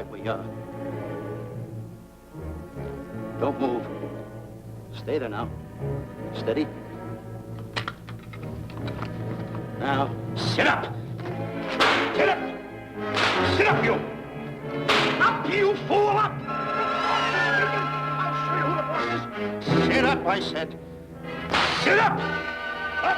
right where you are. Don't move. Stay there now. Steady. Now, sit up! Sit up! Sit up, you! Up, you fool, up! I'll show you who the boss is. Sit up, I said. Sit up! Up!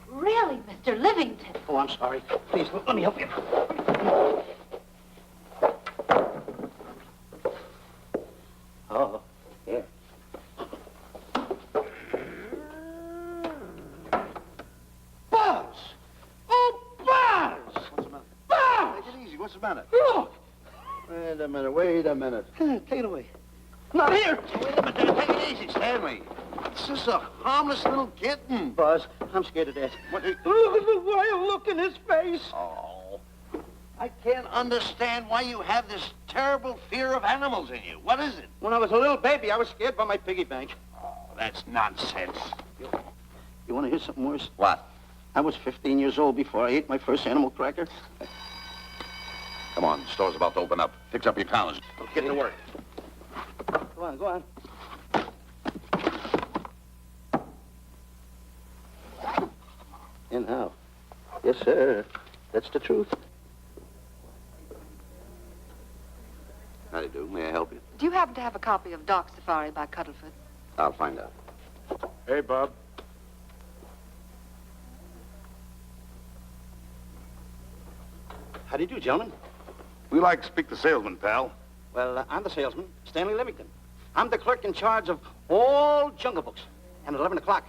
Really, Mr. Livington? Oh, I'm sorry. Please, let me help you. Oh, here. Buzz! Oh, Buzz! What's the matter? Buzz! Take it easy. What's the matter? Look! Wait a minute. Take it away. Not here! Wait a minute. Take it easy, Stanley. It's just a harmless little kitten. Buzz, I'm scared to death. What? Look at the wild look in his face. Oh. I can't understand why you have this terrible fear of animals in you. What is it? When I was a little baby, I was scared by my piggy bank. Oh, that's nonsense. You want to hear something worse? What? I was 15 years old before I ate my first animal cracker. Come on, the store's about to open up. Fix up your counters. Let's get to work. Go on, go on. In how? Yes, sir. That's the truth. How do you do? May I help you? Do you happen to have a copy of Dark Safari by Cuddleford? I'll find out. Hey, Bob. How do you do, gentlemen? We like to speak to salesman, pal. Well, I'm the salesman, Stanley Livington. I'm the clerk in charge of all Jungle Books. And at 11 o'clock,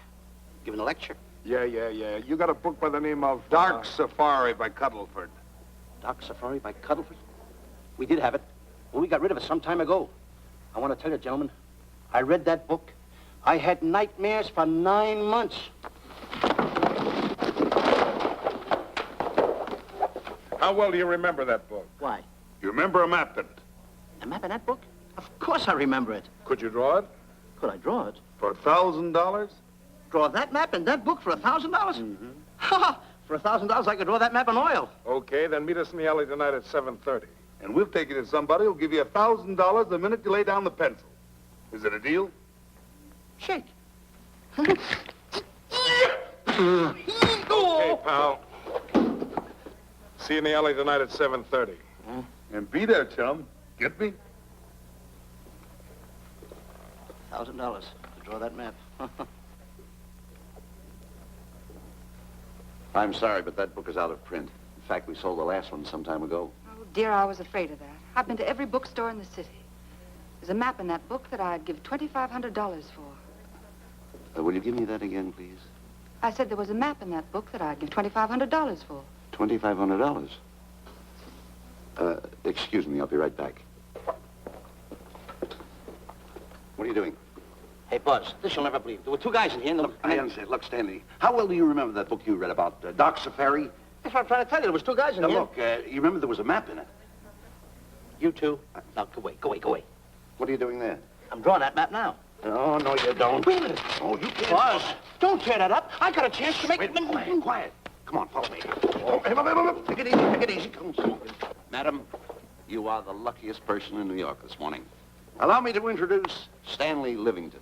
giving a lecture. Yeah. You got a book by the name of Dark Safari by Cuddleford. Dark Safari by Cuddleford? We did have it. Well, we got rid of it some time ago. I want to tell you, gentlemen, I read that book. I had nightmares for 9 months. How well do you remember that book? Why? You remember a map in it? A map in that book? Of course I remember it. Could you draw it? Could I draw it? For $1,000? Draw that map in that book for $1,000? Mm-hmm. Ha! For $1,000, I could draw that map in oil. Okay, then meet us in the alley tonight at 7:30. And we'll take you to somebody who'll give you $1,000 the minute you lay down the pencil. Is it a deal? Shake. Okay, pal. See you in the alley tonight at 7:30. And be there, chum. Get me? $1,000 to draw that map. I'm sorry, but that book is out of print. In fact, we sold the last one some time ago. Oh, dear, I was afraid of that. I've been to every bookstore in the city. There's a map in that book that I'd give $2,500 for. Will you give me that again, please? I said there was a map in that book that I'd give $2,500 for. $2,500. Excuse me, I'll be right back. What are you doing? Hey, Buzz, this you'll never believe. There were two guys in here. Look, I understand. Look, Stanley, how well do you remember that book you read about, Dark Safari? That's what I'm trying to tell you. There was two guys in Now, here. look, you remember there was a map in it. You two. Now, go away. What are you doing there? I'm drawing that map now. Oh, no, you don't. Wait a minute. Oh, you can't. Buzz, don't tear that up. I got a chance to make... Wait, quiet. Come on, follow me. Oh, take it easy. Come on. Madam, you are the luckiest person in New York this morning. Allow me to introduce Stanley Livington,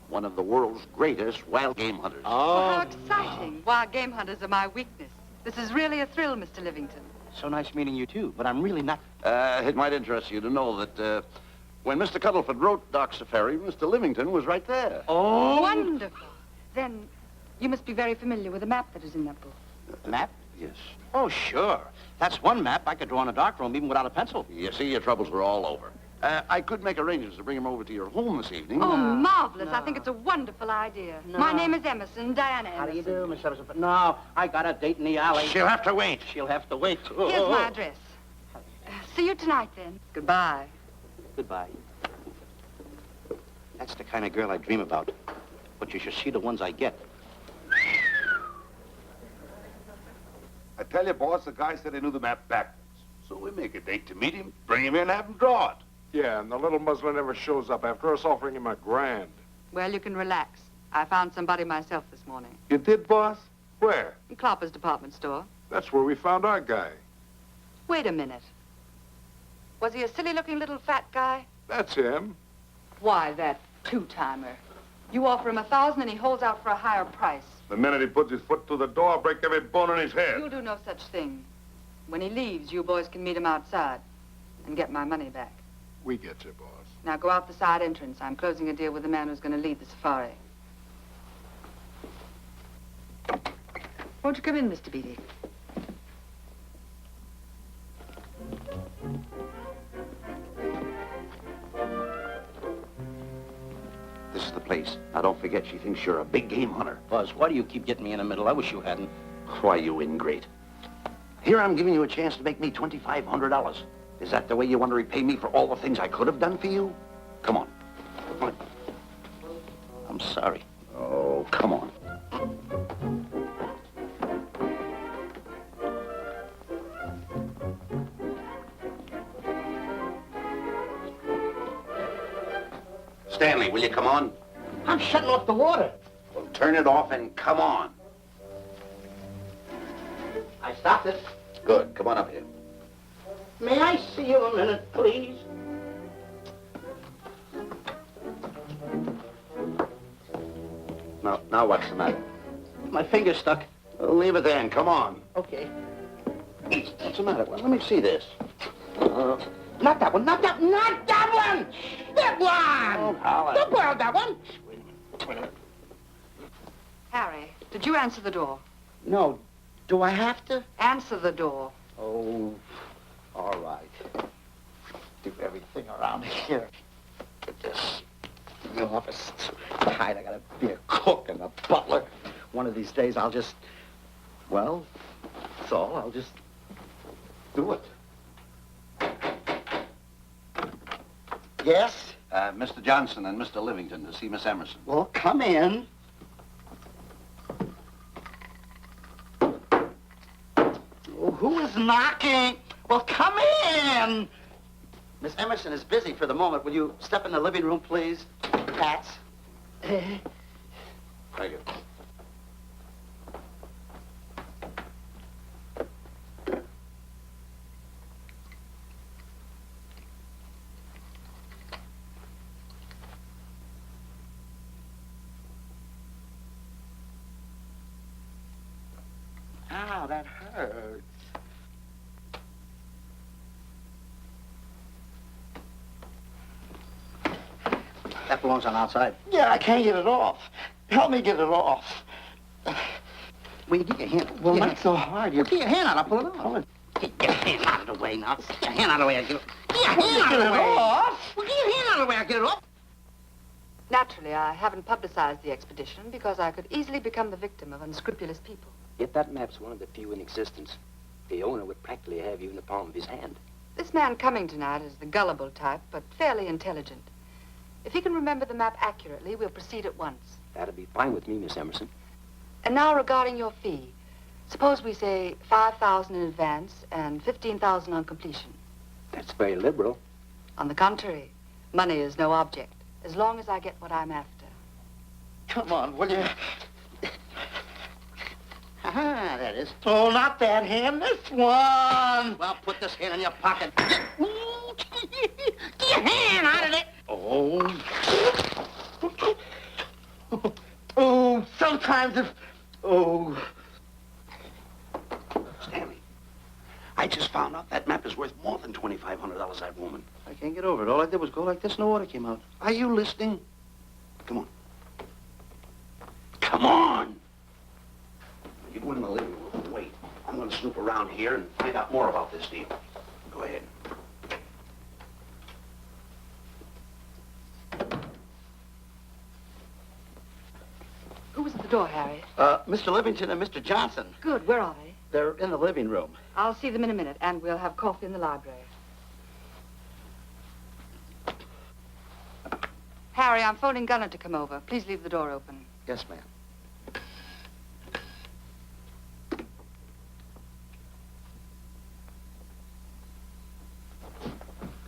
one of the world's greatest wild game hunters. Well, how exciting. Wild game hunters are my weakness. This is really a thrill, Mr. Livington. So nice meeting you, too, but I'm really not... It might interest you to know that when Mr. Cuddleford wrote Dark Safari, Mr. Livington was right there. Oh! Wonderful. Then you must be very familiar with the map that is in that book. The map? Yes. Oh, sure. That's one map I could draw in a darkroom even without a pencil. You see, your troubles were all over. I could make arrangements to bring him over to your home this evening. Oh, marvelous. I think it's a wonderful idea. No. My name is Emerson, Diana Emerson. How do you do, Miss Emerson? No, I got a date in the alley. She'll have to wait. She'll have to wait. Here's my address. See you tonight, then. Goodbye. Goodbye. That's the kind of girl I dream about. But you should see the ones I get. I tell you, boss, the guy said he knew the map backwards. So we make a date to meet him, bring him in, have him draw it. Yeah, and the little muzzler never shows up after us offering him $1,000. Well, you can relax. I found somebody myself this morning. You did, boss? Where? In Clopper's department store. That's where we found our guy. Wait a minute. Was he a silly-looking little fat guy? That's him. Why, that two-timer. You offer him $1,000 and he holds out for a higher price. The minute he puts his foot through the door, I'll break every bone in his head. You'll do no such thing. When he leaves, you boys can meet him outside and get my money back. We get you, boss. Now go out the side entrance. I'm closing a deal with the man who's going to lead the safari. Won't you come in, Mr. Beatty? This is the place. Now, don't forget, she thinks you're a big game hunter. Buzz, why do you keep getting me in the middle? I wish you hadn't. Why, you ingrate. Here I'm giving you a chance to make me $2,500. Is that the way you want to repay me for all the things I could have done for you? Come on. Come on. I'm sorry. Oh, come on. Stanley, will you come on? I'm shutting off the water. Well, turn it off and come on. I stopped it. Good. Come on up here. May I see you a minute, please? Now what's the matter? My finger's stuck. Well, leave it then. Come on. Okay. What's the matter? Well, let me see this. Not that one, not that, not that one! That one! Oh, Howard. Don't borrow that one. Wait a minute. Harry, did you answer the door? No. Do I have to? Answer the door. Oh, all right. Do everything around here. Get this. The office. It's tight. I gotta be a cook and a butler. One of these days I'll just, well, that's all. I'll just do it. Yes? Mr. Johnson and Mr. Livington to see Miss Emerson. Well, come in. Oh, who is knocking? Well, come in. Miss Emerson is busy for the moment. Will you step in the living room, please? Hats. Thank you. Ow, that hurts. That belongs on outside. Yeah, I can't get it off. Help me get it off. Will you get your hand? Well, not so hard. Get your hand out. I'll pull it off. Get your hand out of the way now. Get your hand out of the way. Get your hand out of the way. Off. Well, get your hand out of the way. I'll get it off. Naturally, I haven't publicized the expedition because I could easily become the victim of unscrupulous people. Yet that map's one of the few in existence. The owner would practically have you in the palm of his hand. This man coming tonight is the gullible type, but fairly intelligent. If he can remember the map accurately, we'll proceed at once. That'd be fine with me, Miss Emerson. And now regarding your fee. Suppose we say $5,000 in advance and $15,000 on completion. That's very liberal. On the contrary, money is no object, as long as I get what I'm after. Come on, will you? Ah, that is. Oh, not that hand, this one. Well, put this hand in your pocket. Get your hand out of it. Oh. Oh, sometimes if... Oh. Stanley, I just found out that map is worth more than $2,500, that woman. I can't get over it. All I did was go like this and the water came out. Are you listening? Come on. Come on! You go in the living room and wait. I'm going to snoop around here and find out more about this deal. Go ahead. Who was at the door, Harry? Mr. Livington and Mr. Johnson. Good, where are they? They're in the living room. I'll see them in a minute, and we'll have coffee in the library. Harry, I'm phoning Gunner to come over. Please leave the door open. Yes, ma'am.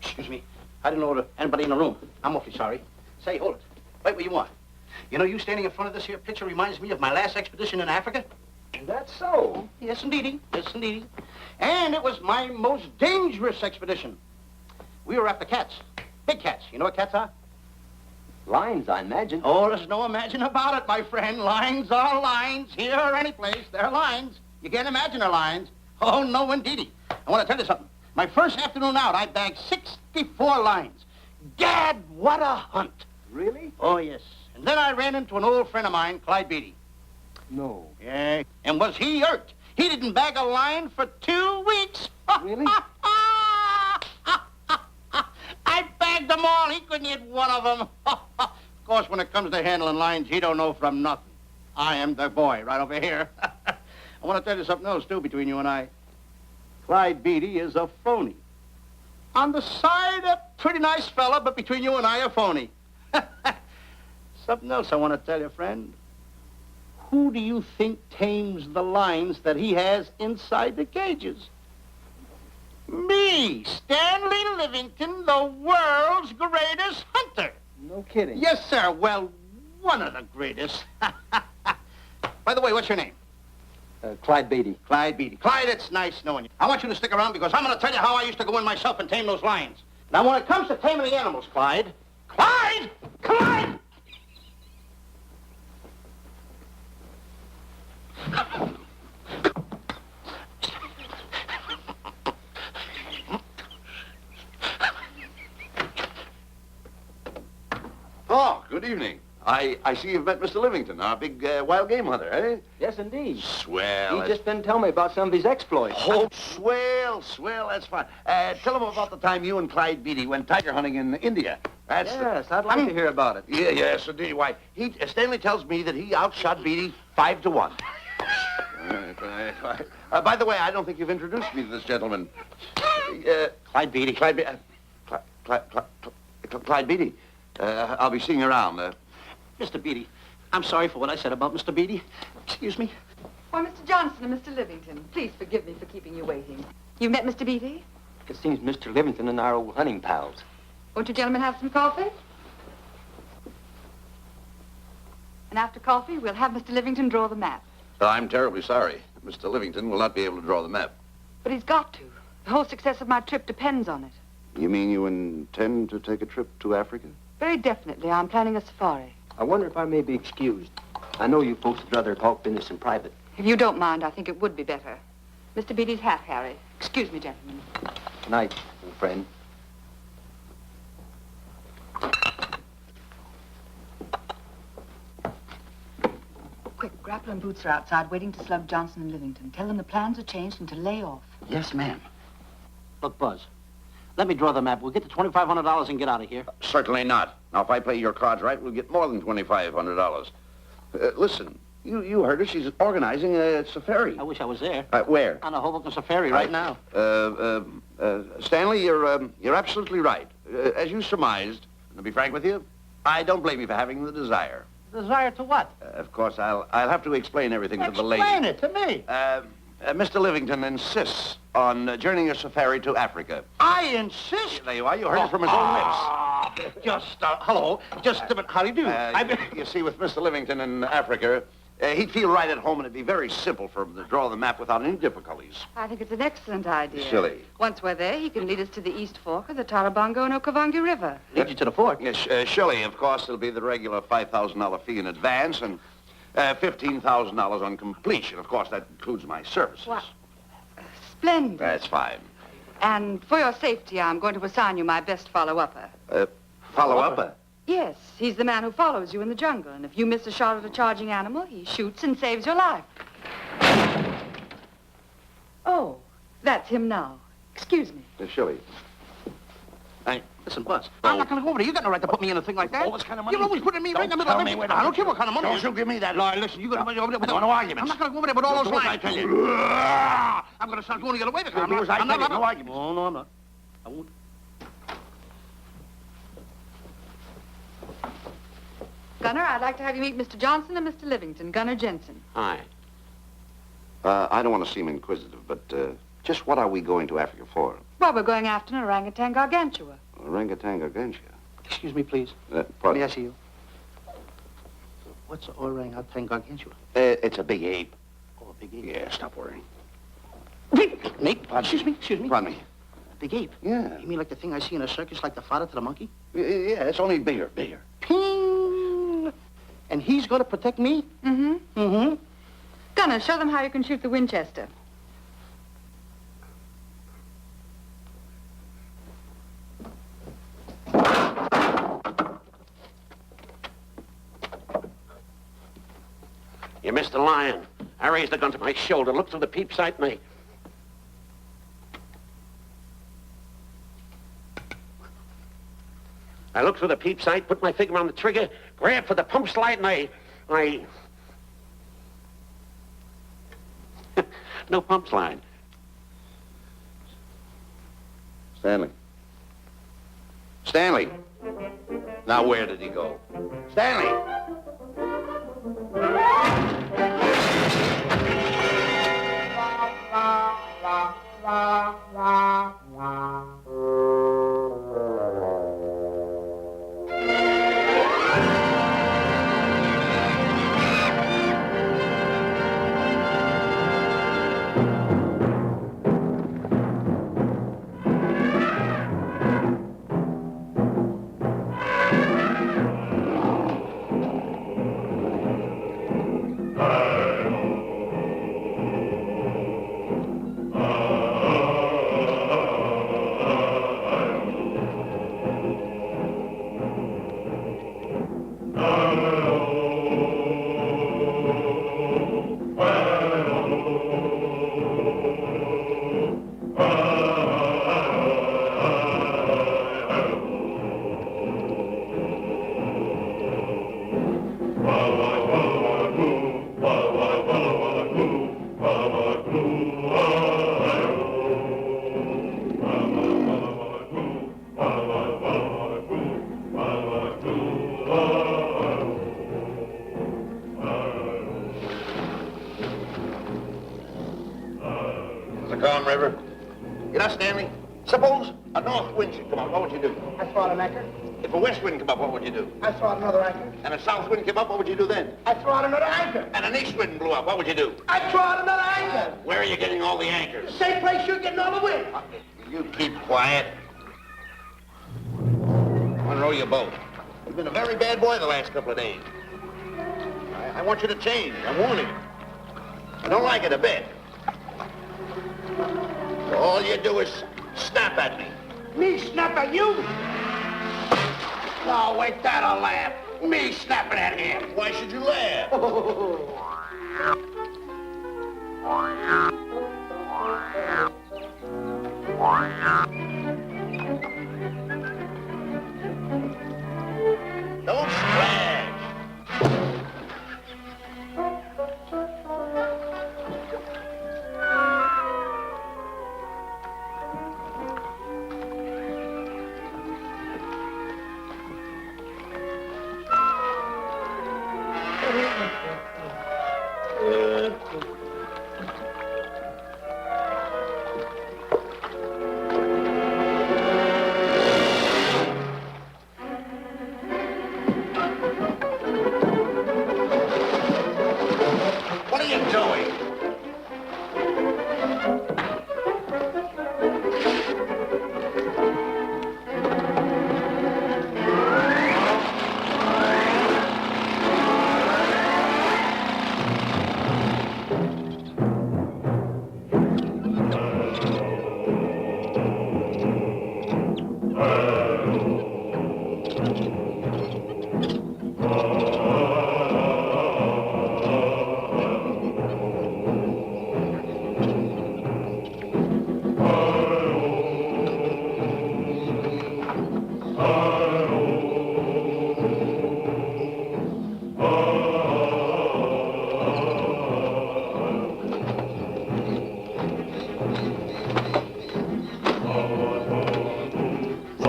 Excuse me. I didn't know anybody in the room. I'm awfully sorry. Say, hold it. Wait where you are. You know, you standing in front of this here picture reminds me of my last expedition in Africa. That's so. Yes, indeedy. Yes, indeedy. And it was my most dangerous expedition. We were after cats. Big cats. You know what cats are? Lions, I imagine. Oh, there's no imagine about it, my friend. Lines are lines. Here or any place, they're lines. You can't imagine they're lines. Oh, no, indeedy. I want to tell you something. My first afternoon out, I bagged 64 lines. Gad, what a hunt. Really? Oh, yes. And then I ran into an old friend of mine, Clyde Beatty. No. Yeah. And was he irked? He didn't bag a line for 2 weeks. Really? I bagged them all. He couldn't hit one of them. Of course, when it comes to handling lines, he don't know from nothing. I am the boy right over here. I want to tell you something else, too, between you and I. Clyde Beatty is a phony. On the side, a pretty nice fella, but between you and I, a phony. Something else I want to tell you, friend. Who do you think tames the lines that he has inside the cages? Me, Stanley Livington, the world's greatest hunter. No kidding. Yes, sir. Well, one of the greatest. By the way, what's your name? Clyde Beatty. Clyde Beatty. Clyde, it's nice knowing you. I want you to stick around because I'm going to tell you how I used to go in myself and tame those lions. Now, when it comes to taming the animals, Clyde... Clyde! Clyde! Oh, good evening. I see you've met Mr. Livington, our big wild game hunter, eh? Yes, indeed. Swell. He just been telling me about some of his exploits. Oh, swell, that's fine. Tell him about the time you and Clyde Beatty went tiger hunting in India. Yes, I'd like to hear about it. Yes, indeed. Why, Stanley tells me that he outshot Beatty 5 to 1. By the way, I don't think you've introduced me to this gentleman. Clyde Beatty. Clyde Beatty. I'll be seeing you around. Mr. Beatty, I'm sorry for what I said about Mr. Beatty. Excuse me. Why, Mr. Johnson and Mr. Livington, please forgive me for keeping you waiting. You met Mr. Beatty? It seems Mr. Livington and our old hunting pals. Won't you gentlemen have some coffee? And after coffee, we'll have Mr. Livington draw the map. I'm terribly sorry. Mr. Livington will not be able to draw the map. But he's got to. The whole success of my trip depends on it. You mean you intend to take a trip to Africa? Very definitely. I'm planning a safari. I wonder if I may be excused. I know you folks would rather talk business in private. If you don't mind, I think it would be better. Mr. Beatty's hat, Harry. Excuse me, gentlemen. Good night, old friend. Quick, Grapple and Boots are outside waiting to slug Johnson and Livington. Tell them the plans are changed and to lay off. Yes, ma'am. Look, Buzz, let me draw the map. We'll get the $2,500 and get out of here. Certainly not. Now, if I play your cards right, we'll get more than $2,500. Listen, you heard her. She's organizing a safari. I wish I was there. Where? On a Hoboken safari right now. Stanley, you're absolutely right. As you surmised, and to be frank with you, I don't blame you for having the desire. Desire to what? Of course, I'll have to explain everything to the lady. Explain it to me. Mr. Livington insists on journeying a safari to Africa. I insist. There you are. You heard it from his own lips. Hello. Just a minute. How do you do? You see, with Mr. Livington in Africa, he'd feel right at home, and it'd be very simple for him to draw the map without any difficulties. I think it's an excellent idea. Silly. Once we're there, he can lead us to the East Fork of the Tarabongo and Okavango River. Lead you to the fort. Yes, surely, of course, there'll be the regular $5,000 fee in advance and $15,000 on completion. Of course, that includes my services. What? Splendid. That's fine. And for your safety, I'm going to assign you my best follow-upper. Follow-up? Yes, he's the man who follows you in the jungle. And if you miss a shot at a charging animal, he shoots and saves your life. Oh, that's him now. Excuse me. Shirley. Listen, Buzz, I'm not going to go over there. You got no right to put me in a thing like that. Oh, what kind of money? You're always putting me right in the middle of everything. I don't care what kind of money. Don't you give me that. No, listen, you're going to put me over there with no arguments. I'm not going to go over there with all those lines. I tell you. I'm going to start going the other way. I'm not. No arguments. No, I'm not. I won't. Gunner, I'd like to have you meet Mr. Johnson and Mr. Livington, Gunner Jensen. Hi. I don't want to seem inquisitive, but Just what are we going to Africa for? Well, we're going after an orangutan gargantua. Orangutan gargantua. Excuse me, please. Pardon? May I see you? What's an orangutan gargantua? It's a big ape. Oh, a big ape. Yeah, stop worrying. Nate, excuse me. Pardon me. A big ape? Yeah. You mean like the thing I see in a circus, like the father to the monkey? Yeah, it's only bigger. Ping! And he's going to protect me? Mm-hmm. Mm-hmm. Gunner, show them how you can shoot the Winchester. You missed the lion. I raised the gun to my shoulder, looked through the peep sight, and I looked through the peep sight, put my finger on the trigger, grabbed for the pump slide, and I... No pump slide. Stanley. Stanley. Now, where did he go? Stanley! Calm River. You know, Stanley, suppose a north wind should come up, what would you do? I throw out an anchor. If a west wind come up, what would you do? I throw out another anchor. And a south wind came up, what would you do then? I throw out another anchor. And an east wind blew up, what would you do? I throw out another anchor. Where are you getting all the anchors? The same place you're getting all the wind. You keep quiet. Unroll your boat. You've been a very bad boy the last couple of days. I want you to change. I'm warning you. I don't like it a bit. All you do is snap at me. Me snap at you? No, wait, that'll laugh. Me snapping at him. Why should you laugh? Don't splash. What are you doing?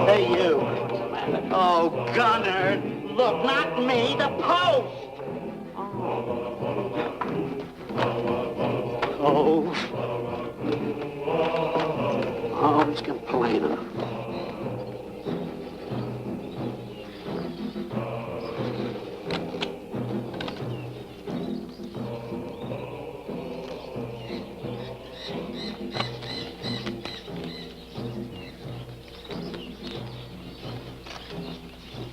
Hey, you. Oh, Gunner. Look, not me, the post. Oh. let's get plain enough.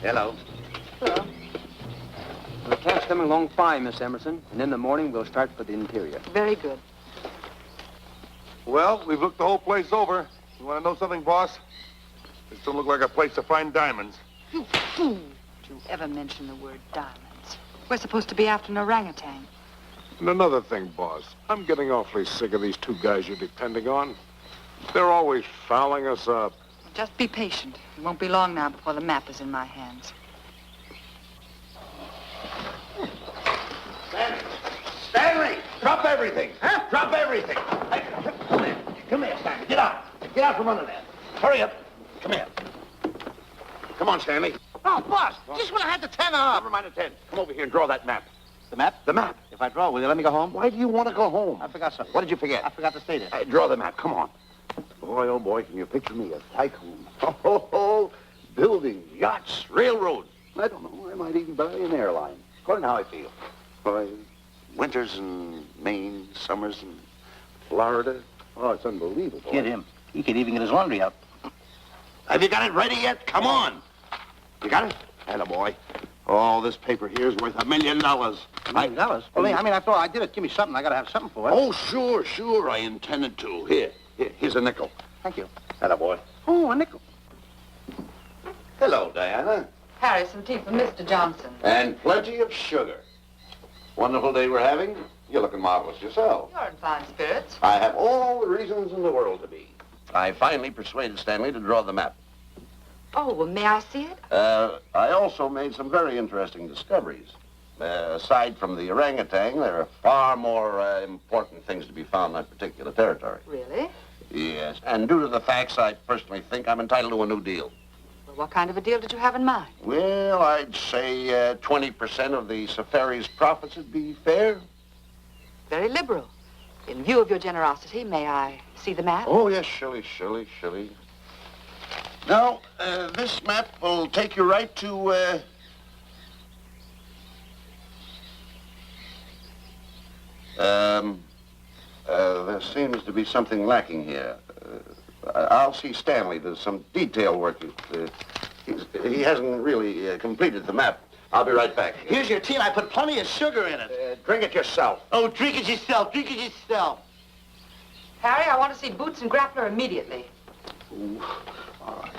Hello. Hello. The camp's coming along fine, Miss Emerson. And in the morning, we'll start for the interior. Very good. Well, we've looked the whole place over. You want to know something, boss? This don't look like a place to find diamonds. You fool. Did you ever mention the word diamonds? We're supposed to be after an orangutan. And another thing, boss. I'm getting awfully sick of these two guys you're depending on. They're always fouling us up. Just be patient. It won't be long now before the map is in my hands. Stanley! Drop everything! Huh? Drop everything! Hey, come here. Come here, Stanley. Get out. Get out from under there. Hurry up. Come here. Come on, Stanley. Oh, boss, just when I had the 10 off. Never mind the 10. Come over here and draw that map. The map? The map. If I draw, will you let me go home? Why do you want to go home? I forgot something. What did you forget? I forgot to stay there. Draw the map. Come on. Boy, oh boy, can you picture me a tycoon? Oh, building yachts, railroads. I don't know. I might even buy an airline. According to how I feel. Boy, winters in Maine, summers in Florida. Oh, it's unbelievable. Get him. He could even get his laundry out. Have you got it ready yet? Come on. You got it? Attaboy. Oh, this paper here's worth $1 million. $1 million? Well, I mean, after all, I did it. Give me something. I got to have something for it. Oh, sure. I intended to. Here's a nickel. Thank you. Attaboy. Oh, a nickel. Hello, Diana. Harry, some tea for Mr. Johnson. And plenty of sugar. Wonderful day we're having. You're looking marvelous yourself. You're in fine spirits. I have all the reasons in the world to be. I finally persuaded Stanley to draw the map. Oh, well, may I see it? I also made some very interesting discoveries. Aside from the orangutan, there are far more important things to be found in that particular territory. Really? Yes, and due to the facts, I personally think I'm entitled to a new deal. Well, what kind of a deal did you have in mind? Well, I'd say 20% of the safari's profits would be fair. Very liberal. In view of your generosity, may I see the map? Oh, yes, Shirley. Now, this map will take you right to, there seems to be something lacking here. I'll see Stanley. There's some detail work. He hasn't really completed the map. I'll be right back. Here's your tea, and I put plenty of sugar in it. Drink it yourself. Oh, drink it yourself. Drink it yourself. Harry, I want to see Boots and Grappler immediately. Ooh, all right.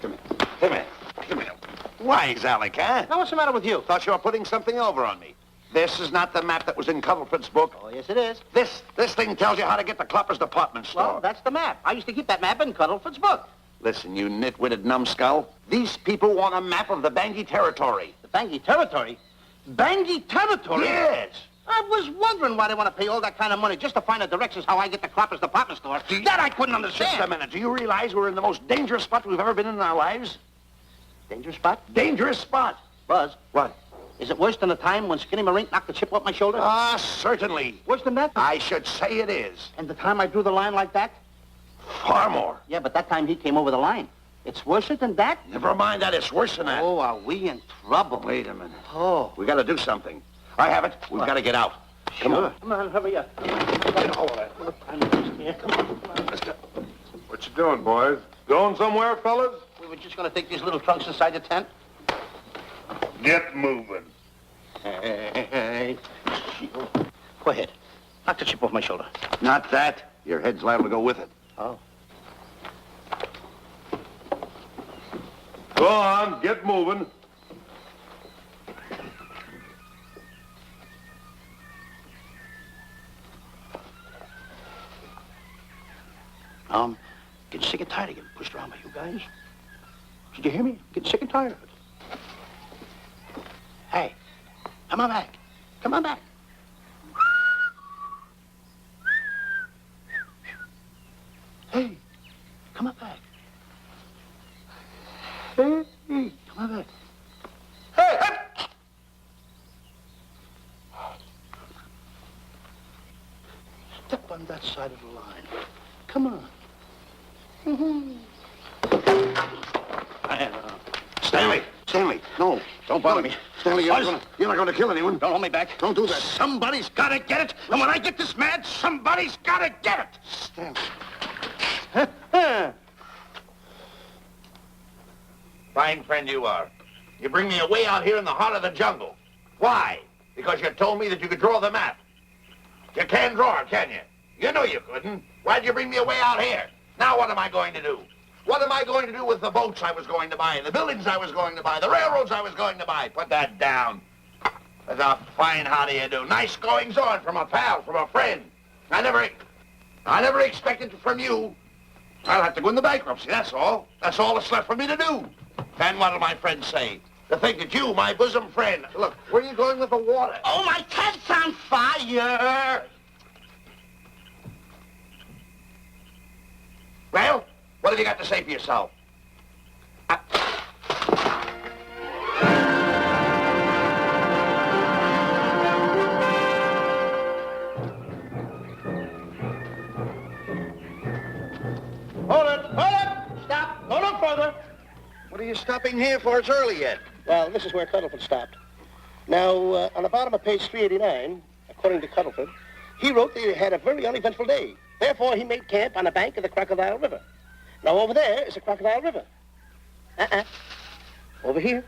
Come here. Wise, Alec, huh? Now, what's the matter with you? Thought you were putting something over on me. This is not the map that was in Cuddlefoot's book. Oh, yes, it is. This thing tells you how to get to Clopper's department store. Well, that's the map. I used to keep that map in Cuddlefoot's book. Listen, you nitwitted numbskull. These people want a map of the Bangui territory. The Bangui territory? Bangui territory? Yes. I was wondering why they want to pay all that kind of money just to find the directions how I get to Clopper's department store. That I couldn't understand. Just a minute. Do you realize we're in the most dangerous spot we've ever been in our lives? Dangerous spot? Dangerous spot. Buzz. What? Is it worse than the time when Skinny Marink knocked the chip off my shoulder? Ah, certainly. Worse than that? I should say it is. And the time I drew the line like that? Far more. Yeah, but that time he came over the line. It's worse than that? Never mind that. It's worse than that. Oh, are we in trouble? Wait a minute. Oh. We got to do something. I have it. We've got to get out. Come on. Come on, hurry up. Get hold of it. Come on. Let's go. What you doing, boys? Going somewhere, fellas? We were just going to take these little trunks inside the tent. Get moving. Hey. Go ahead. Knock the chip off my shoulder. Not that. Your head's liable to go with it. Oh. Go on, get moving. Getting sick and tired of getting pushed around by you guys. Did you hear me? Getting sick and tired of it. Hey, come on back. Come on back. Hey, come on back. Hey, come on back. Hey, hey! Step on that side of the line. Come on. Stanley, no. Don't bother me. Stanley, you're not going to kill anyone. Don't hold me back. Don't do that. Somebody's got to get it. And when I get this mad, somebody's got to get it. Stanley. Fine friend you are. You bring me away out here in the heart of the jungle. Why? Because you told me that you could draw the map. You can't draw it, can you? You know you couldn't. Why'd you bring me away out here? Now what am I going to do? What am I going to do with the boats I was going to buy, the buildings I was going to buy, the railroads I was going to buy? Put that down. That's a fine how do you do. Nice goings on from a pal, from a friend. I never expected it from you. I'll have to go into bankruptcy, that's all. That's all that's left for me to do. And what'll my friends say? To think that you, my bosom friend... Look, where are you going with the water? Oh, my tent's on fire! Well, what have you got to say for yourself? Hold it! Stop! Go no further! What are you stopping here for? It's early yet. Well, this is where Cuddleford stopped. Now, on the bottom of page 389, according to Cuddleford, he wrote that he had a very uneventful day. Therefore, he made camp on the bank of the Crocodile River. Now, over there is the Crocodile River. Over here.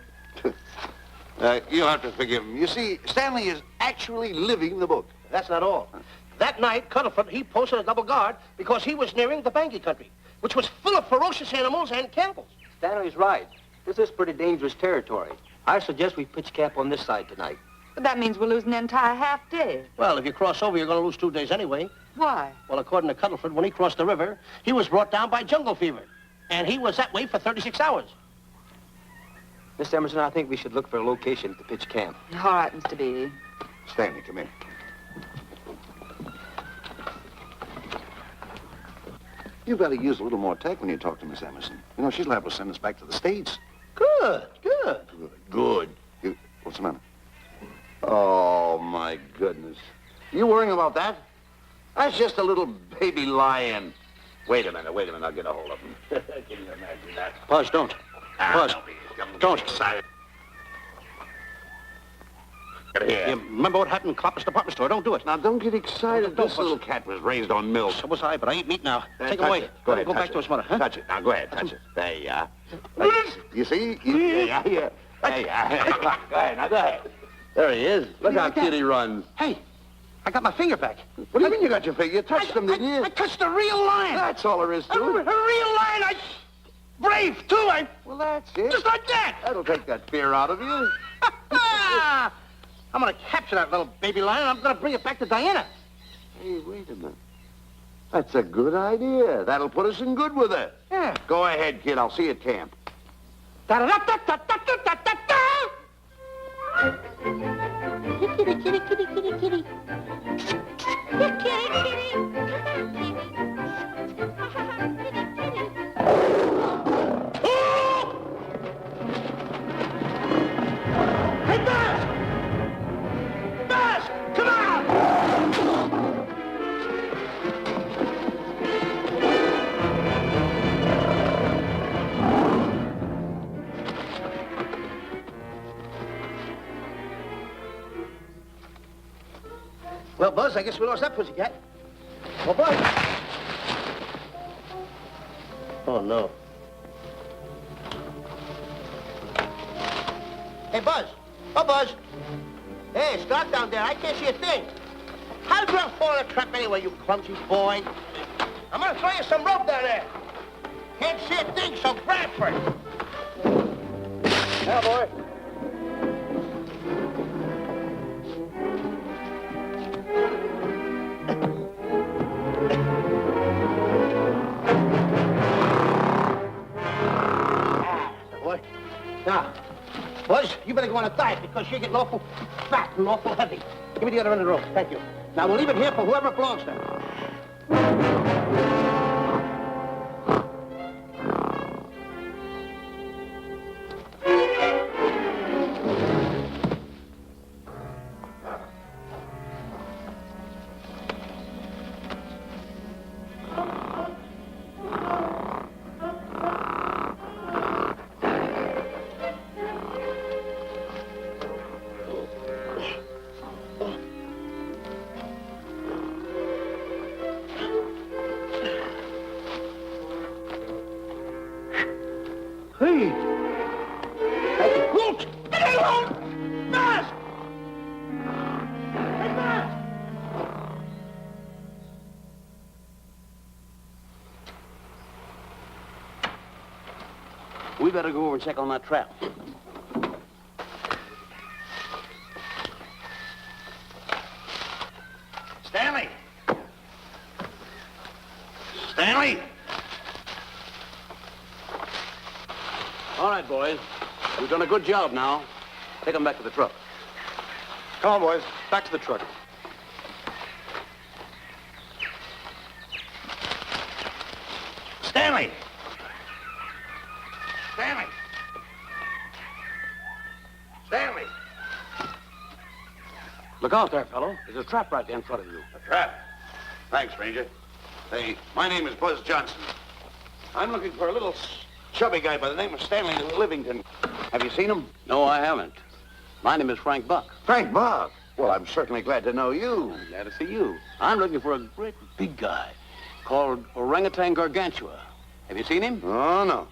You'll have to forgive him. You see, Stanley is actually living the book. That's not all. That night, Cuddleford, he posted a double guard because he was nearing the Bangi country, which was full of ferocious animals and cannibals. Stanley's right. This is pretty dangerous territory. I suggest we pitch camp on this side tonight. But that means we're losing an entire half day. Well, if you cross over, you're going to lose 2 days anyway. Why? Well, according to Cuddleford, when he crossed the river, he was brought down by jungle fever. And he was that way for 36 hours. Miss Emerson, I think we should look for a location to pitch camp. All right, Mr. Beatty. Stanley, come here. You better use a little more tact when you talk to Miss Emerson. You know, she's liable to send us back to the States. Good. Good. What's the matter? Oh, my goodness. You worrying about that? That's just a little baby lion. Wait a minute, I'll get a hold of him. Can you imagine that? Buzz, don't. Buzz, don't. Excited. You remember what happened in Copper's department store? Don't do it. Now, don't get excited. Don't, This little cat was raised on milk. So was I, but I ain't meat now. Take him touch away. it. Go ahead, Go touch back it. to his mother, huh? Touch it. Now, go ahead, touch it. There you are. You see? Yeah. There you are. Go ahead, now, go ahead. There he is. Look how cute he runs. Hey, I got my finger back. What do you mean you got your finger? You touched him, didn't you? I touched a real lion. That's all there is A to real it. lion. Brave, too. Well, that's it. Just like that. That'll take that fear out of you. I'm going to capture that little baby lion, and I'm going to bring it back to Diana. Hey, wait a minute. That's a good idea. That'll put us in good with her. Yeah. Go ahead, kid. I'll see you at camp. Da-da-da-da-da-da-da-da-da. Kitty, kitty, kitty, kitty, kitty. Kitty, kitty. Hey, Buzz! Buzz! Come on! Well, Buzz, I guess we lost that pussycat. Well, Buzz. Oh, no. Hey, Buzz. Oh, Buzz. Hey, it's dark down there. I can't see a thing. How did you fall in a trap anyway, you clumsy boy? I'm going to throw you some rope down there. Can't see a thing, so grab for it. Now, boy. Boy. Now, Buzz, you better go on a diet because you're getting awful fat and awful heavy. Give me the other end of the rope. Thank you. Now, we'll leave it here for whoever it belongs to. we better go over and check on that trap. Stanley! Stanley! All right, boys. We've done a good job now. Take them back to the truck. Come on, boys. Back to the truck. Stanley! Stanley! Stanley! Look out there, fellow. There's a trap right there in front of you. A trap? Thanks, Ranger. Hey, my name is Buzz Johnson. I'm looking for a little chubby guy by the name of Stanley Livington. Have you seen him? No, I haven't. My name is Frank Buck. Frank Buck? Well, I'm certainly glad to know you. I'm glad to see you. I'm looking for a great big guy called Orangutan Gargantua. Have you seen him? Oh, no.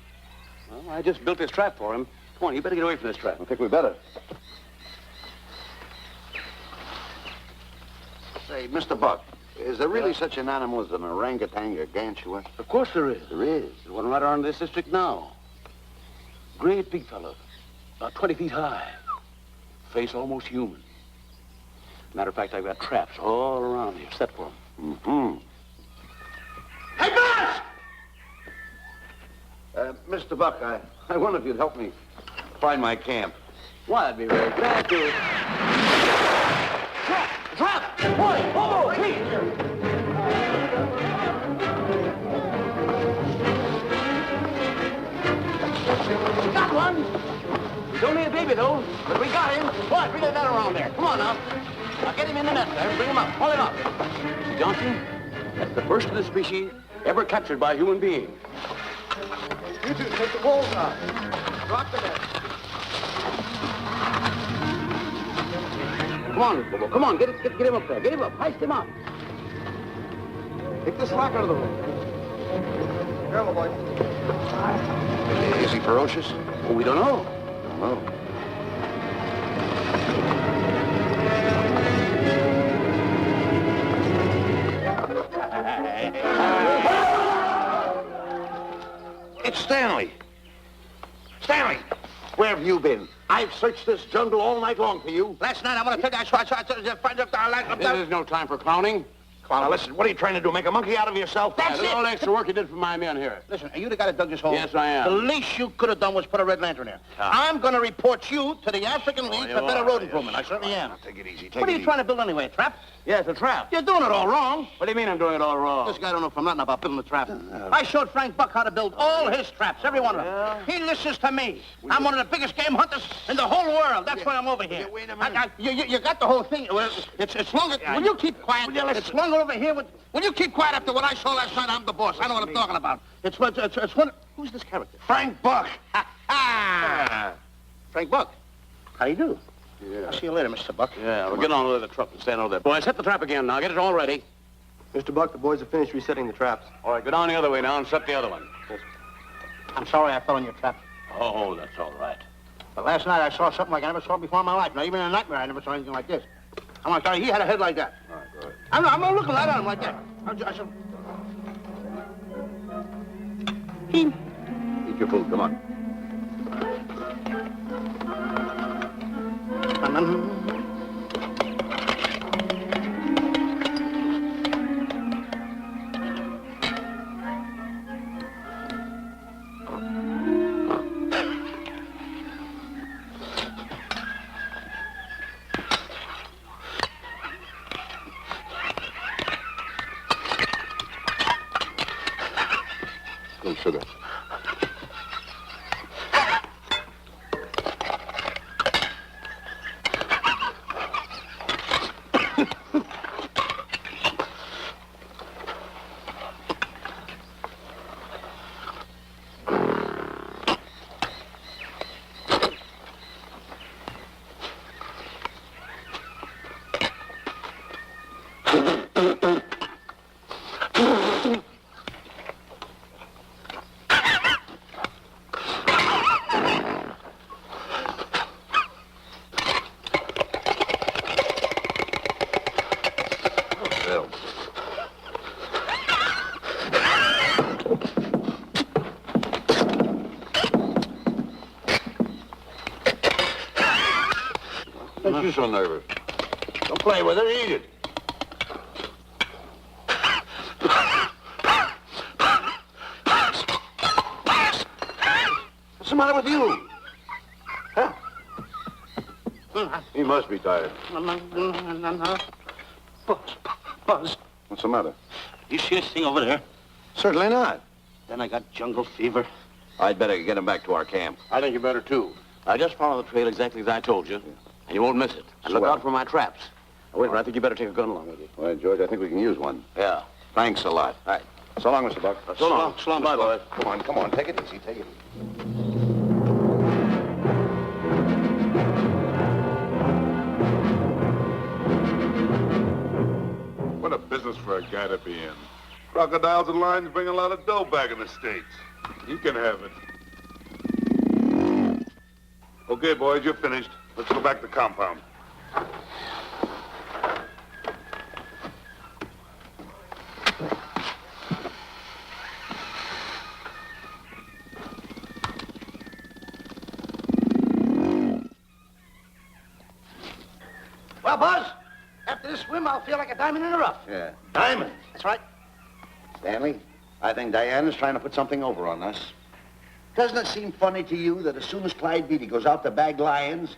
Well, I just built this trap for him. Come on, you better get away from this trap. I think we better. Say, Mr. Buck, is there really such an animal as an orangutan gargantua? Of course there is. There is? There's one right around this district now. Great big fellow, about 20 feet high. Face almost human. Matter of fact, I've got traps all around here set for him. Mm-hmm. Hey, boss! Mr. Buck, I wonder if you'd help me find my camp. Why, I'd be very glad to. Trap! Trap! Boy! Oh, please! Got one! He's only a baby, though, but we got him. Boy, bring that around there. Come on, now. Now, get him in the net there. Bring him up. Haul him up. Johnson, that's the first of the species ever captured by a human being. You two take the walls out. Drop the net. Come on, Bobo. Come on. Get him up there. Get him up. Heist him up. Take the slack out of the room. Careful, boy. Is he ferocious? Oh, we don't know. Don't know. It's Stanley. Stanley, where have you been? I've searched this jungle all night long for you. Last night, I want to tell you, This is no time for clowning. Now, listen, what are you trying to do? Make a monkey out of yourself? That's All it. the extra work you did for my men here. Listen, are you the guy that dug this hole? Yes, I am. The least you could have done was put a red lantern there. I'm going to report you to the African League for better road improvement. I certainly am. Now, take it easy. What are you trying to build anyway, a trap? Yes, a trap. You're doing it all wrong. What do you mean I'm doing it all wrong? This guy don't know from nothing about building a trap. I showed Frank Buck how to build all his traps, every one of them. He listens to me. I'm one of the biggest game hunters in the whole world. That's why I'm over here. Wait a minute. You got the whole thing. Well, it's longer. Will you keep quiet? It's longer over here. Will you keep quiet after what I saw last night? I'm the boss. I know what I'm talking about. It's one. Who's this character? Frank Buck. Frank Buck. How do you do? Yeah. I'll see you later, Mr. Buck. Yeah, we'll get on with the truck and stand over there. Boys, set the trap again now. Get it all ready. Mr. Buck, the boys have finished resetting the traps. All right, go down the other way now and set the other one. I'm sorry I fell in your trap. Oh, that's all right. But last night I saw something like I never saw before in my life. Not even in a nightmare I never saw anything like this. I'm like, he had a head like that. All right, go ahead. I'm not looking right at him like that. I said... Eat your food, come on. No sugar. you so nervous? Don't play with it, eat it. What's the matter with you? Huh? He must be tired. Buzz, What's the matter? you see this thing over there? Certainly not. Then I got jungle fever. I'd better get him back to our camp. I think you better, too. Now, just follow the trail exactly as I told you, and you won't miss it. And look Swell. out for my traps. Now, wait, I think you better take a gun along with you. Well, George, I think we can use one. Yeah. Thanks a lot. All right. So long, Mr. Buck. So long. So long, Bye, Mr. Buck. boys. Come on. Take it easy. Take it easy. What a business for a guy to be in. Crocodiles and lions bring a lot of dough back in the States. You can have it. Okay, boys, you're finished. Let's go back to the compound. Well, Buzz, after this swim, I'll feel like a diamond in the rough. Yeah. Diamond? That's right. Stanley, I think Diana's trying to put something over on us. Doesn't it seem funny to you that as soon as Clyde Beatty goes out to bag lions,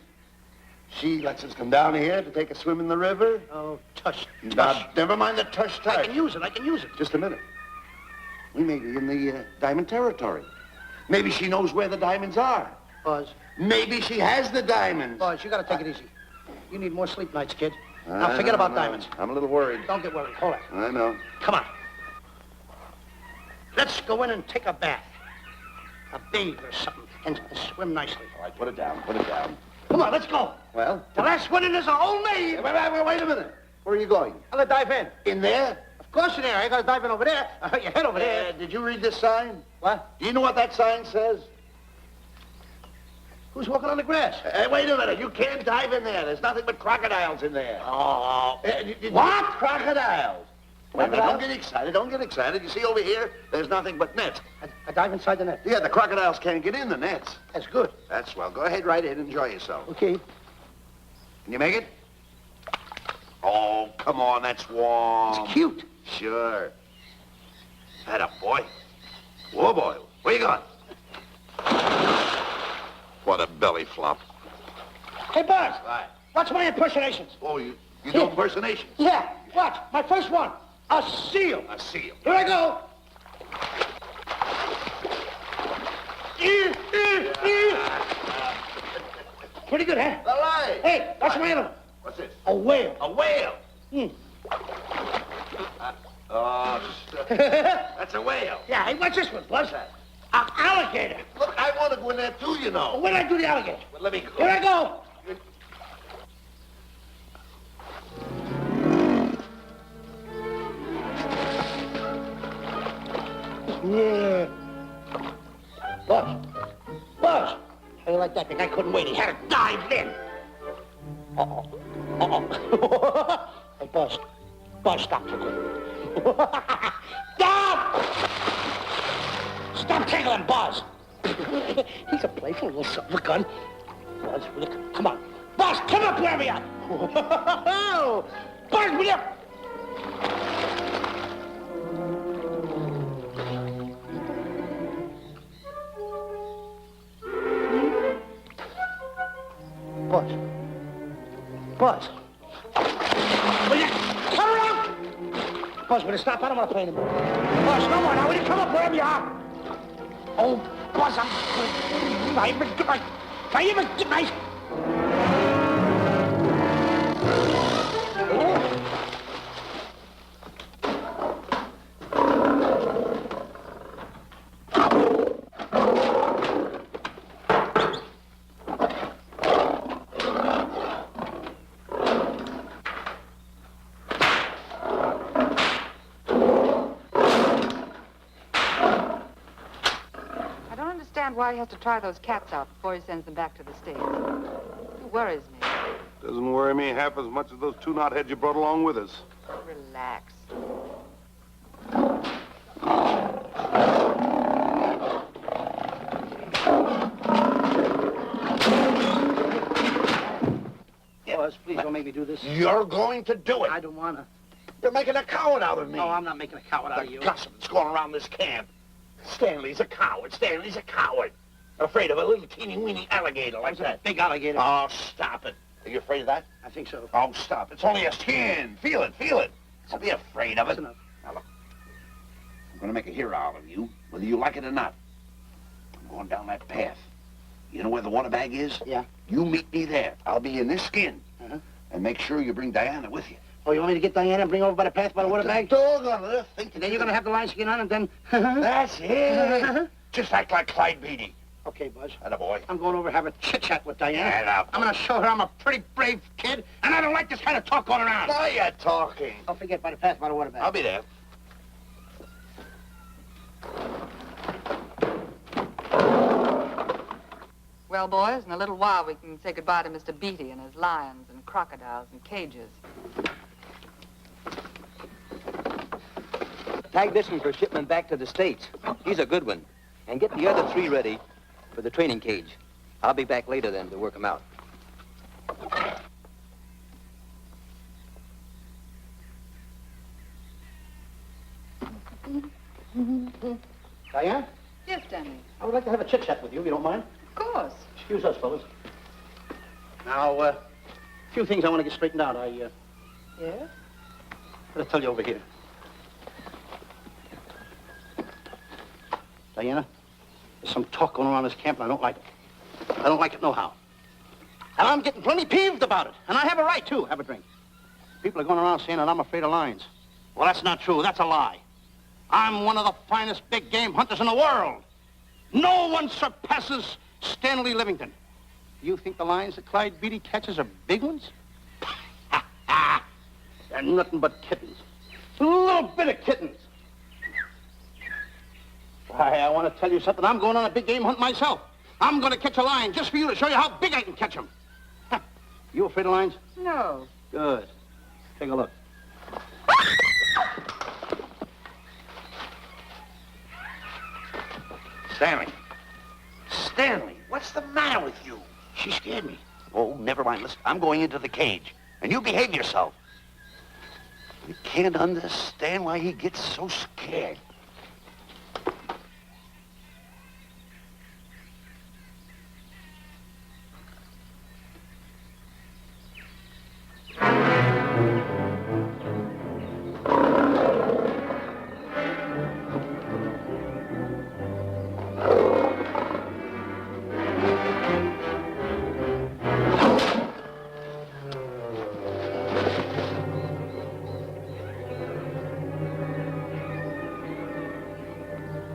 she lets us come down here to take a swim in the river? Oh, tush. Now, never mind the tush. I can use it. Just a minute. We may be in the diamond territory. Maybe she knows where the diamonds are. Buzz, Maybe she has the diamonds. Buzz, you gotta take it easy. You need more sleep nights, kid. Now, forget about diamonds. I'm a little worried. Don't get worried. Hold it. I know. Come on. Let's go in and take a bath. A bathe or something. And swim nicely. All right, put it down. Put it down. Come on, let's go. Well? The last one in is a whole name. Wait a minute. Where are you going? I'm gonna dive in. In there? Of course you're there. I gotta dive in over there. Your head over there. Did you read this sign? What? Do you know what that sign says? Who's walking on the grass? Wait a minute. You can't dive in there. There's nothing but crocodiles in there. Oh. What? Crocodiles. Wait a minute. Crocodiles? Don't get excited. Don't get excited. You see over here, there's nothing but nets. I dive inside the net. Yeah, the crocodiles can't get in the nets. That's good. That's swell. Go ahead right in. Enjoy yourself. Okay. Can you make it? Oh, come on. That's warm. It's cute. Sure. Atta boy. Whoa, boy. Where you going? What a belly flop. Hey, Buzz. What? Watch my impersonations. Oh, you do impersonations? Yeah. Watch. My first one. A seal. I see you. Here I go. Pretty good, huh? All right. Hey, watch my other one. What's this? A whale. A whale. That's a whale. Yeah, hey, watch this one, Buzz. An alligator. Look, I want to go in there too, you know. When did I do the alligator? But let me go. Here I go. Yeah. Buzz. Buzz. How you like that? The guy couldn't wait. He had to dive in. Uh-oh. Uh-oh. Hey, Buzz. Buzz, stop tickling. Stop! Stop tickling, Buzz. He's a playful little son of a gun. Buzz, will you come on. Buzz, come up where we are. Buzz, will you? Buzz. Buzz. Will you come around? Buzz, will you stop? I don't want to play anymore. Buzz, no more. Now, will you come up wherever you are? Oh, Buzz, I even get my... Why he has to try those cats out before he sends them back to the States. It worries me. Doesn't worry me half as much as those two knotheads you brought along with us. Relax. Buzz. Please don't make me do this. You're going to do it. I don't want to. You're making a coward out of me. No, I'm not making a coward out of you. The gossip that's going around this camp. Stanley's a coward. Stanley's a coward. Afraid of a little teeny-weeny alligator like that. Big alligator. Oh, stop it. Are you afraid of that? I think so. Oh, stop. It's only a skin. Feel it, feel it. Don't be afraid of it. That's enough. Now, look. I'm going to make a hero out of you, whether you like it or not. I'm going down that path. You know where the water bag is? Yeah. You meet me there. I'll be in this skin. Uh-huh. And make sure you bring Diana with you. Oh, you want me to get Diana and bring her over by the path by the water bag? Doggone it. Think And then you're going to have the lion skin on and then... That's it. Just act like Clyde Beatty. Okay, Buzz. Attaboy. I'm going over to have a chit-chat with Diana. Get up. I'm going to show her I'm a pretty brave kid, and I don't like this kind of talk going around. Now you're talking. Don't forget by the path by the water bag. I'll be there. Well, boys, in a little while we can say goodbye to Mr. Beatty and his lions and crocodiles and cages. Tag this one for shipment back to the States. He's a good one. And get the other 3 ready for the training cage. I'll be back later then to work them out. Diana, Yes, Stanley. I would like to have a chit-chat with you, if you don't mind. Of course. Excuse us, fellas. Now, a few things I want to get straightened out. Yes? I'll tell you over here. Diana, there's some talk going around this camp, and I don't like it. I don't like it nohow. And I'm getting plenty peeved about it. And I have a right, too. Have a drink. People are going around saying that I'm afraid of lions. Well, that's not true. That's a lie. I'm one of the finest big game hunters in the world. No one surpasses Stanley Livington. You think the lions that Clyde Beatty catches are big ones? They're nothing but kittens. A little bit of kittens. Why, I want to tell you something. I'm going on a big game hunt myself. I'm going to catch a lion just for you to show you how big I can catch him. You afraid of lions? No. Good. Take a look. Stanley. Stanley, what's the matter with you? She scared me. Oh, never mind. Listen, I'm going into the cage. And you behave yourself. You can't understand why he gets so scared.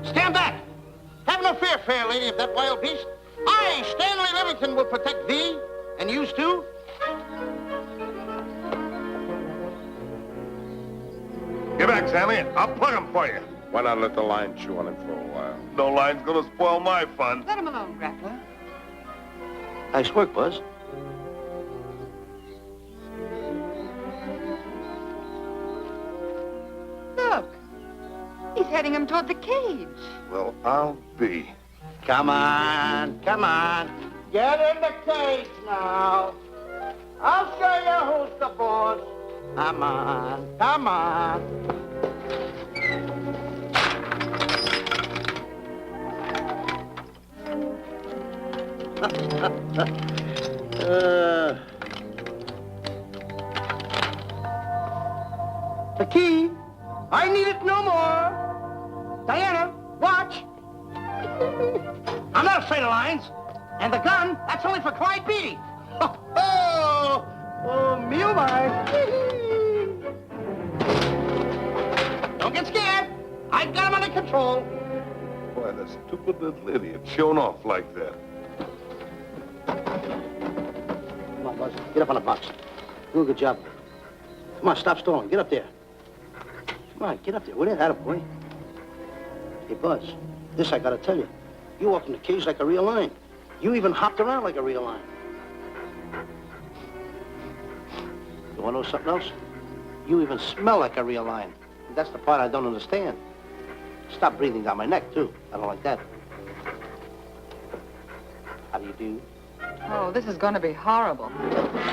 Stand back! Have no fear, fair lady of that wild beast. I, Stanley Livington, will protect thee, and yous too. Get back, Stanley. I'll plug him for you. Why not let the lion chew on him for a while? No lion's gonna spoil my fun. Let him alone, Grappler. Nice work, Buzz. Look. He's heading him toward the cage. Well, I'll be. Come on, come on. Get in the cage now. I'll show you who's the boss. Come on, come on. The key. I need it no more. Diana, watch. I'm not afraid of lions. And the gun, that's only for Clyde Beatty. Oh, me oh my. Don't get scared. I got him under control. Boy, that stupid little idiot showing off like that. Come on, Buzz. Get up on the box. Do a good job. Come on, stop stalling. Get up there. Come on, get up there. What is that, boy? Hey, Buzz, this I gotta tell you. You walked in the cage like a real lion. You even hopped around like a real lion. You wanna know something else? You even smell like a real lion. That's the part I don't understand. Stop breathing down my neck, too. I don't like that. How do you do? Oh, this is going to be horrible.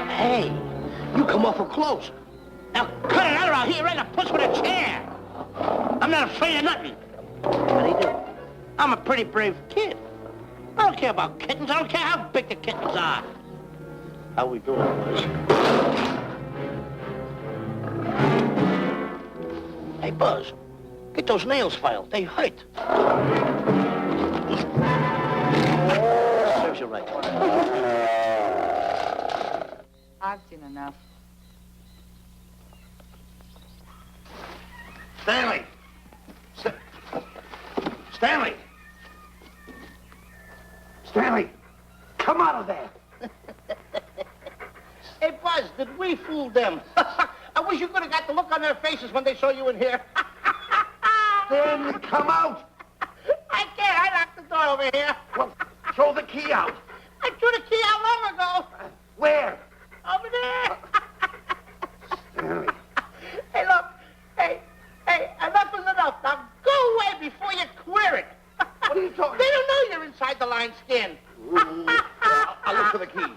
Hey, You come awful close. Now cut it out, or I'll hit you right in the puss with a chair. I'm not afraid of nothing. How do you do? I'm a pretty brave kid. I don't care about kittens. I don't care how big the kittens are. How we doing, boys? Hey, Buzz, get those nails filed. They hurt. Serves you right. I've seen enough. Stanley! Stanley! Stanley! Come out of there! Hey, Buzz, did we fool them? I wish you could have got the look on their faces when they saw you in here. Stanley, come out! I can't. I locked the door over here. Well, throw the key out. I threw the key out long ago. Where? Over there. Stanley. Hey, look. Hey, enough is enough. Now go away before you queer it. What are you talking They don't know you're inside the lion's skin. I'll look for the key.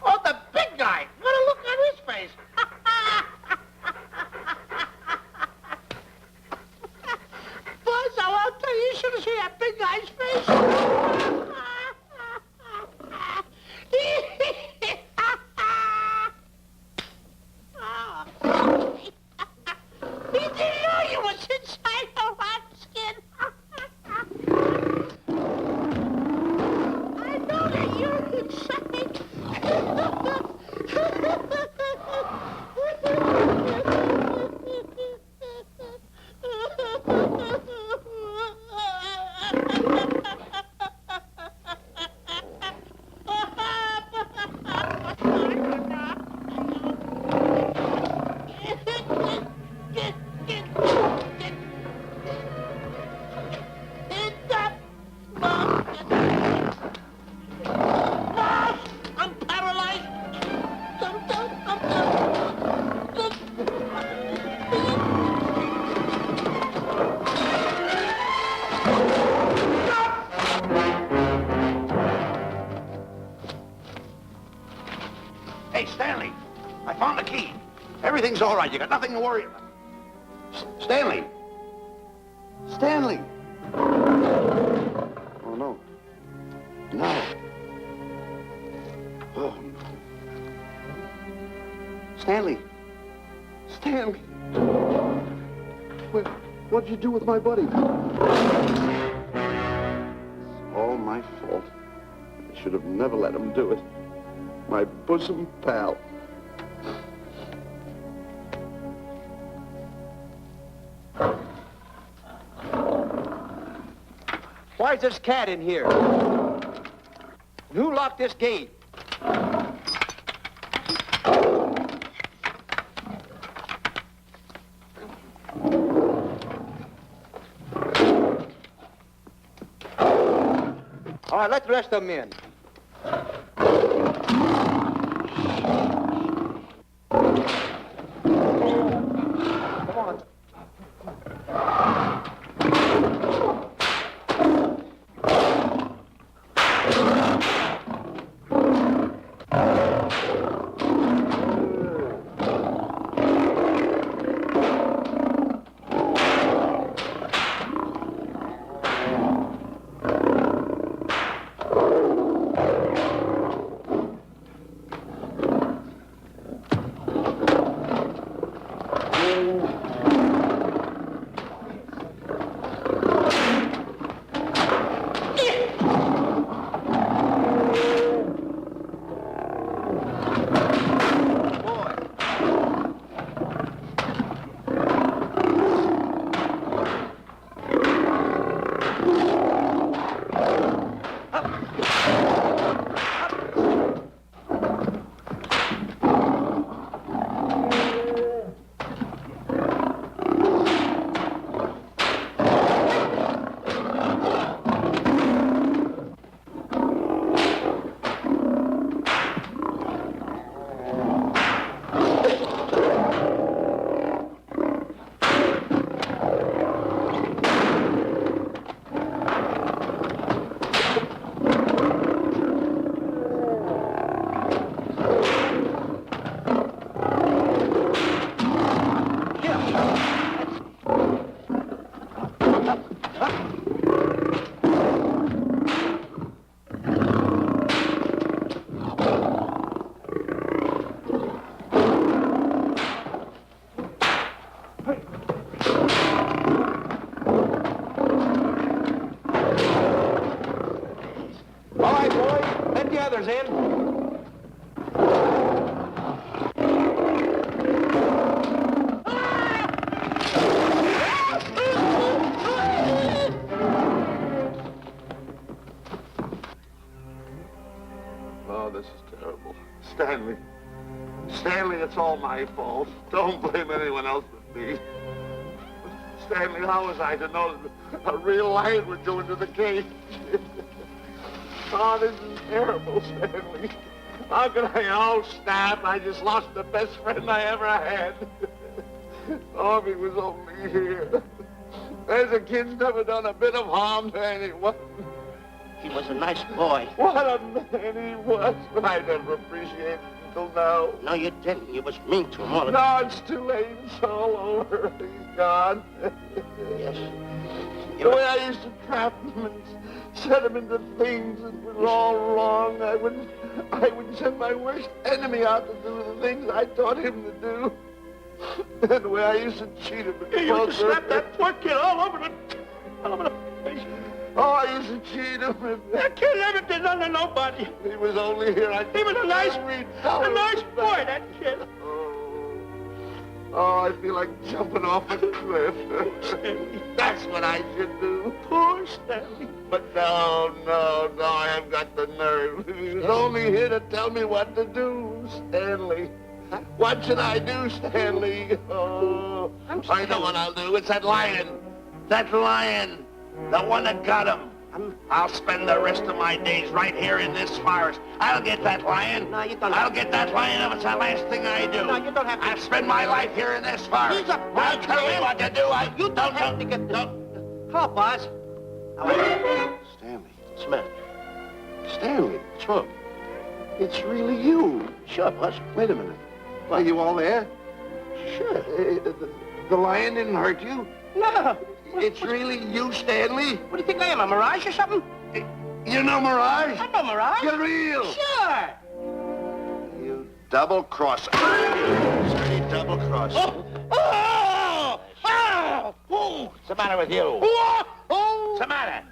Oh, the big guy. What a look on his face. Buzz, I'll tell you, you should have seen that big guy's face. He didn't know you was inside the lion's skin. I know that you're inside. I'm paralyzed. Hey, Stanley, I found the key. Everything's all right. You got nothing to worry about. Stanley! Stanley! Oh, no. No. Oh, no. Stanley! Stanley! What'd you do with my buddy? It's all my fault. I should have never let him do it. My bosom pal. Why is this cat in here? Who locked this gate? All right, let the rest of them in. Come on. Stanley, it's all my fault. Don't blame anyone else but me. Stanley, how was I to know that a real lion would go into the cage? Oh, this is terrible, Stanley. How could I? Oh, snap. I just lost the best friend I ever had. Oh, if he was only here. There's kid's never done a bit of harm to anyone. He was a nice boy. What a man he was, but I never appreciated it until now. No, you didn't. You was mean to him all the No, it's too late. It's all over. He's gone. Yes. The way I used to trap him and set him into things that was all wrong, I would send my worst enemy out to do the things I taught him to do. And the way I used to cheat him. You used to slap that poor kid all over the face. Oh, I used to cheat him. That kid never did nothing to nobody. He was only here. He was a nice boy, that kid. Oh, I feel like jumping off a cliff. That's what I should do. Poor Stanley. But no, I haven't got the nerve. He was only here to tell me what to do, Stanley. What should I do, Stanley? Oh, I know what I'll do. It's that lion. That lion. The one that got him. I'll spend the rest of my days right here in this forest. I'll get that lion. No, you don't I'll get that lion if it's the last thing I do. No, you don't have to. I'll spend my life here in this forest. He's a Now tell me what to do. You don't have to get... Don't. Hello, boss. Stanley. What's the matter? Stanley. What's wrong? It's really you. Sure, boss. Wait a minute. Are you all there? Sure. The lion didn't hurt you? No. It's really you, Stanley? What do you think I am, a mirage or something? You know Mirage? I'm no mirage. You're real. Sure. You double-crosser. Dirty double-crosser. Oh! What's the matter with you? What's the matter?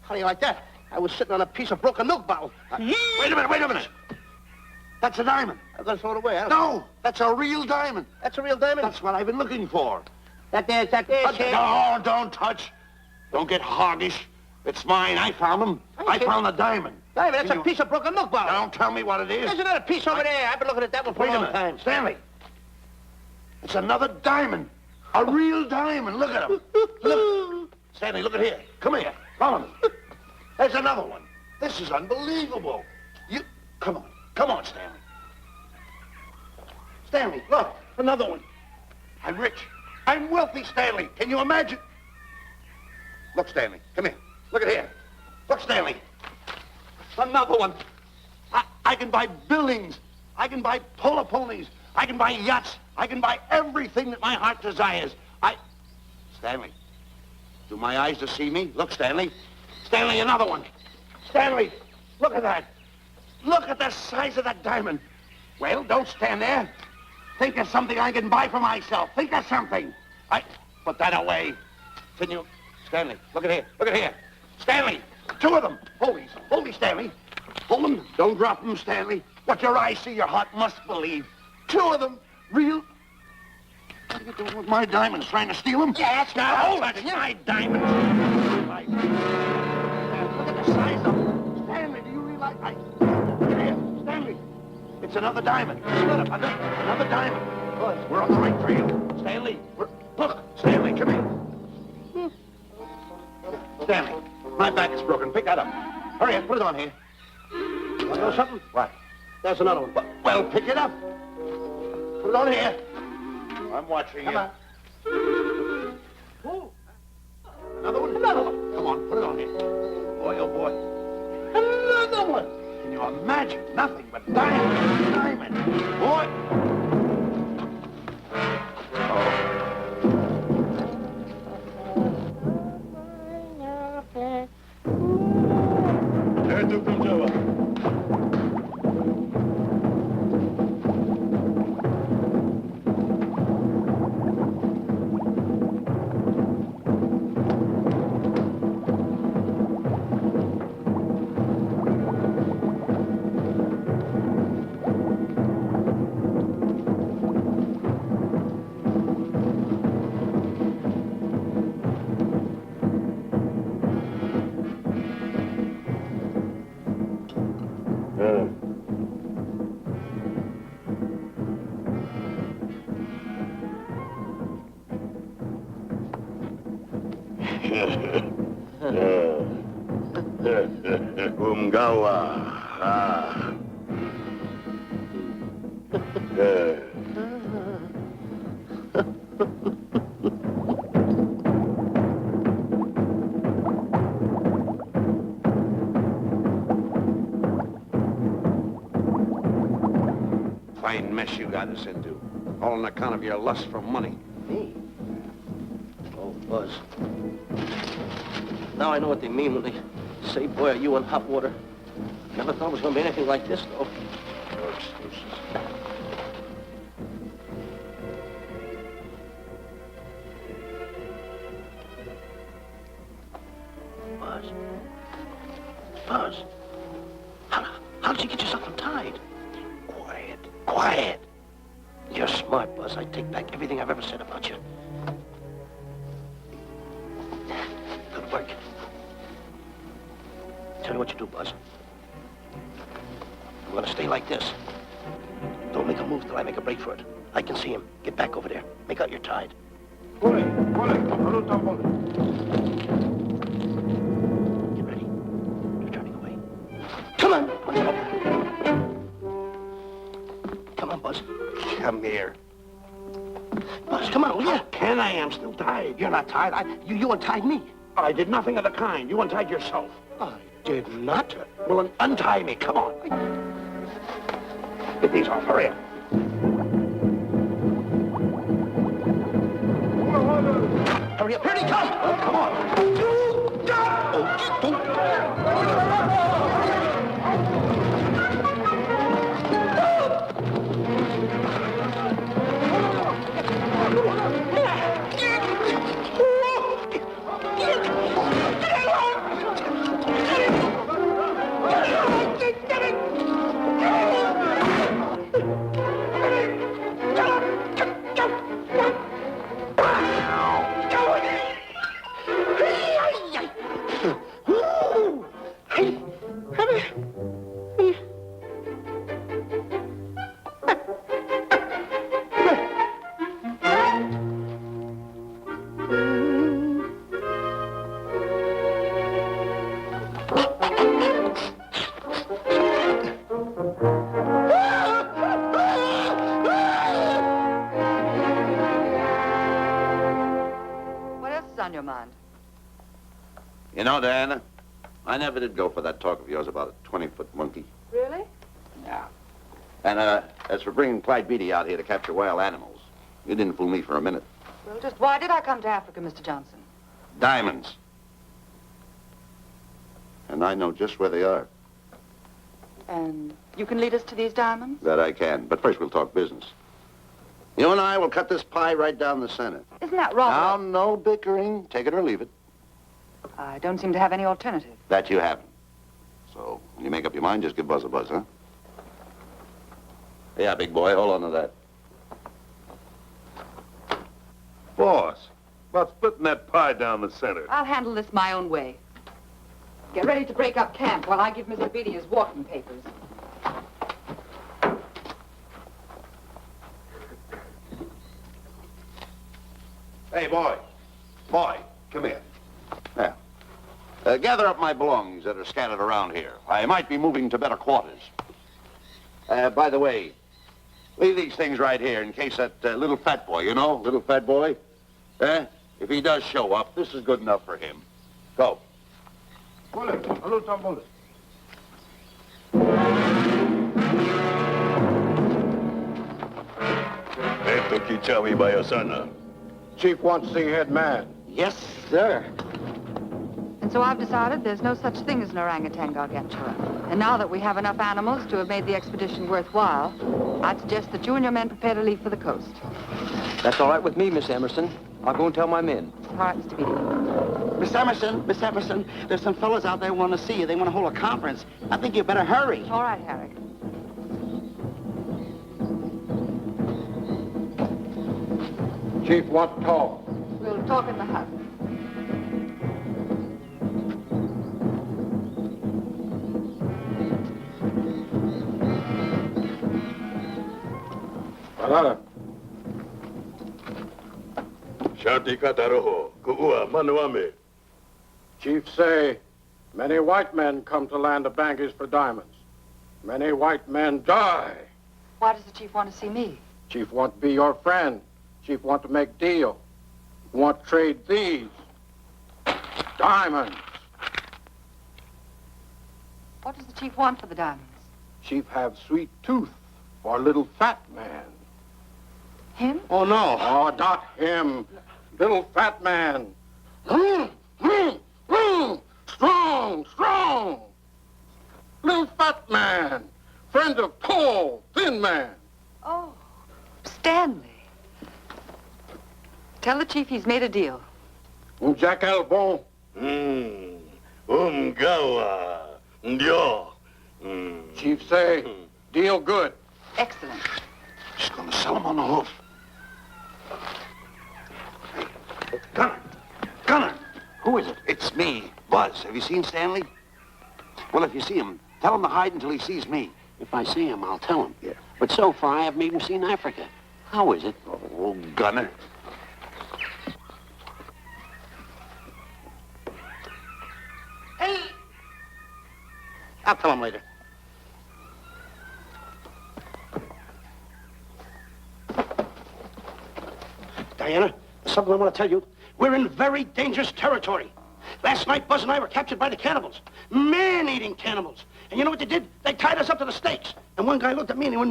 How do you like that? I was sitting on a piece of broken milk bottle. Wait a minute. That's a diamond. I'm gonna throw it away. No, that's a real diamond. That's a real diamond? That's what I've been looking for. That there, kid. No, don't touch. Don't get hoggish. It's mine. I found them. I found the diamond. Diamond, that's a piece of broken milk bottle. Don't tell me what it is. There's another piece over there. I've been looking at that one for a long time. Stanley. It's another diamond. A real diamond. Look at him. Look. Stanley, look at here. Come here. Follow me. There's another one. This is unbelievable. Come on, Stanley. Stanley, look. Another one. I'm rich. I'm wealthy, Stanley. Can you imagine? Look, Stanley. Come here. Look at here. Look, Stanley. Another one. I can buy buildings. I can buy polo ponies. I can buy yachts. I can buy everything that my heart desires. Stanley, do my eyes deceive me? Look, Stanley. Stanley, another one. Stanley, look at that. Look at the size of that diamond. Well, don't stand there. Think of something I can buy for myself. Think of something. Put that away. Can you... Stanley, look at here. Look at here. Stanley, two of them. Hold me, Stanley. Hold them. Don't drop them, Stanley. What your eyes see, your heart must believe. Two of them. Real... What are you doing with my diamonds? Trying to steal them? Yes, Now, hold it. It's my diamonds. Look at the size of them. Stanley, do you realize... Look at here. Stanley. It's another diamond. Another diamond. Good. We're on the right trail. Stanley, look. Stanley, come here. Stanley, my back is broken. Pick that up. Hurry up. Put it on here. You know something? What? There's another one. Well, pick it up. Put it on here. I'm watching you. Come on. Another one? Another one. Come on, put it on here. Boy, oh boy. Another one. Can you imagine? Nothing but diamond. Boy. Itu Jawa. Umgawa. Ah. Fine mess you got us into. All on account of your lust for money. Me? Oh, Buzz. Now I know what they mean when they say, boy, are you in hot water. Never thought it was going to be anything like this, though. No excuses. Buzz. Buzz. How did you get yourself untied? Quiet. Quiet. You're smart, Buzz. I take back everything I've ever said about you. Good work. Tell you what you do, Buzz. I'm gonna stay like this. Don't make a move till I make a break for it. I can see him. Get back over there. Make out you're tied. Get ready. You're turning away. Come on. Come on, Buzz. Come here. Buzz, come on, will you? Can I? I'm still tied. You're not tied. You untied me. I did nothing of the kind. You untied yourself. I did not. Well, untie me. Come on. Get these off. Hurry up. Hurry up. Here he comes. Oh, come on. On your mind? You know, Diana, I never did go for that talk of yours about a 20-foot monkey. Really? Yeah. And, as for bringing Clyde Beatty out here to capture wild animals, you didn't fool me for a minute. Well, just why did I come to Africa, Mr. Johnson? Diamonds. And I know just where they are. And you can lead us to these diamonds? That I can. But first we'll talk business. You and I will cut this pie right down the center. Isn't that wrong? Now, no bickering. Take it or leave it. I don't seem to have any alternative. That you haven't. So, when you make up your mind, just give Buzz a buzz, huh? Yeah, big boy, hold on to that. Boss, about splitting that pie down the center. I'll handle this my own way. Get ready to break up camp while I give Mr. Beatty his walking papers. Hey, boy. Boy, come here. Now, gather up my belongings that are scattered around here. I might be moving to better quarters. By the way, leave these things right here in case that little fat boy, you know, little fat boy, if he does show up, this is good enough for him. Go. Esto Kichawi Bayasana. Chief wants to see head man. Yes, sir. And so I've decided there's no such thing as an orangutan gargantua. And now that we have enough animals to have made the expedition worthwhile, I'd suggest that you and your men prepare to leave for the coast. That's all right with me, Miss Emerson. I'll go and tell my men. All right, Mr. Beatty. Miss Emerson, there's some fellas out there who want to see you. They want to hold a conference. I think you better hurry. All right, Harry. Chief wants to talk. We'll talk in the hut. Shanti Kataroho, Kuua, Manuame. Chief say, many white men come to land of Bangers for diamonds. Many white men die. Why does the chief want to see me? Chief want to be your friend. Chief want to make deal. Want to trade these diamonds. What does the chief want for the diamonds? Chief have sweet tooth for little fat man. Him? Oh, no. Oh, not him. Little fat man. Strong, strong. Little fat man. Friend of tall, thin man. Oh, Stanley. Tell the chief he's made a deal. Jack Albon. Gawa. Ndio. Chief say, deal good. Excellent. She's gonna sell him on the hoof. Hey, Gunner! Gunner! Who is it? It's me, Buzz. Have you seen Stanley? Well, if you see him, tell him to hide until he sees me. If I see him, I'll tell him. Yeah. But so far, I haven't even seen Africa. How is it? Oh, Gunner. Hey! I'll tell him later. Diana, there's something I want to tell you. We're in very dangerous territory. Last night, Buzz and I were captured by the cannibals. Man-eating cannibals. And you know what they did? They tied us up to the stakes. And one guy looked at me and he went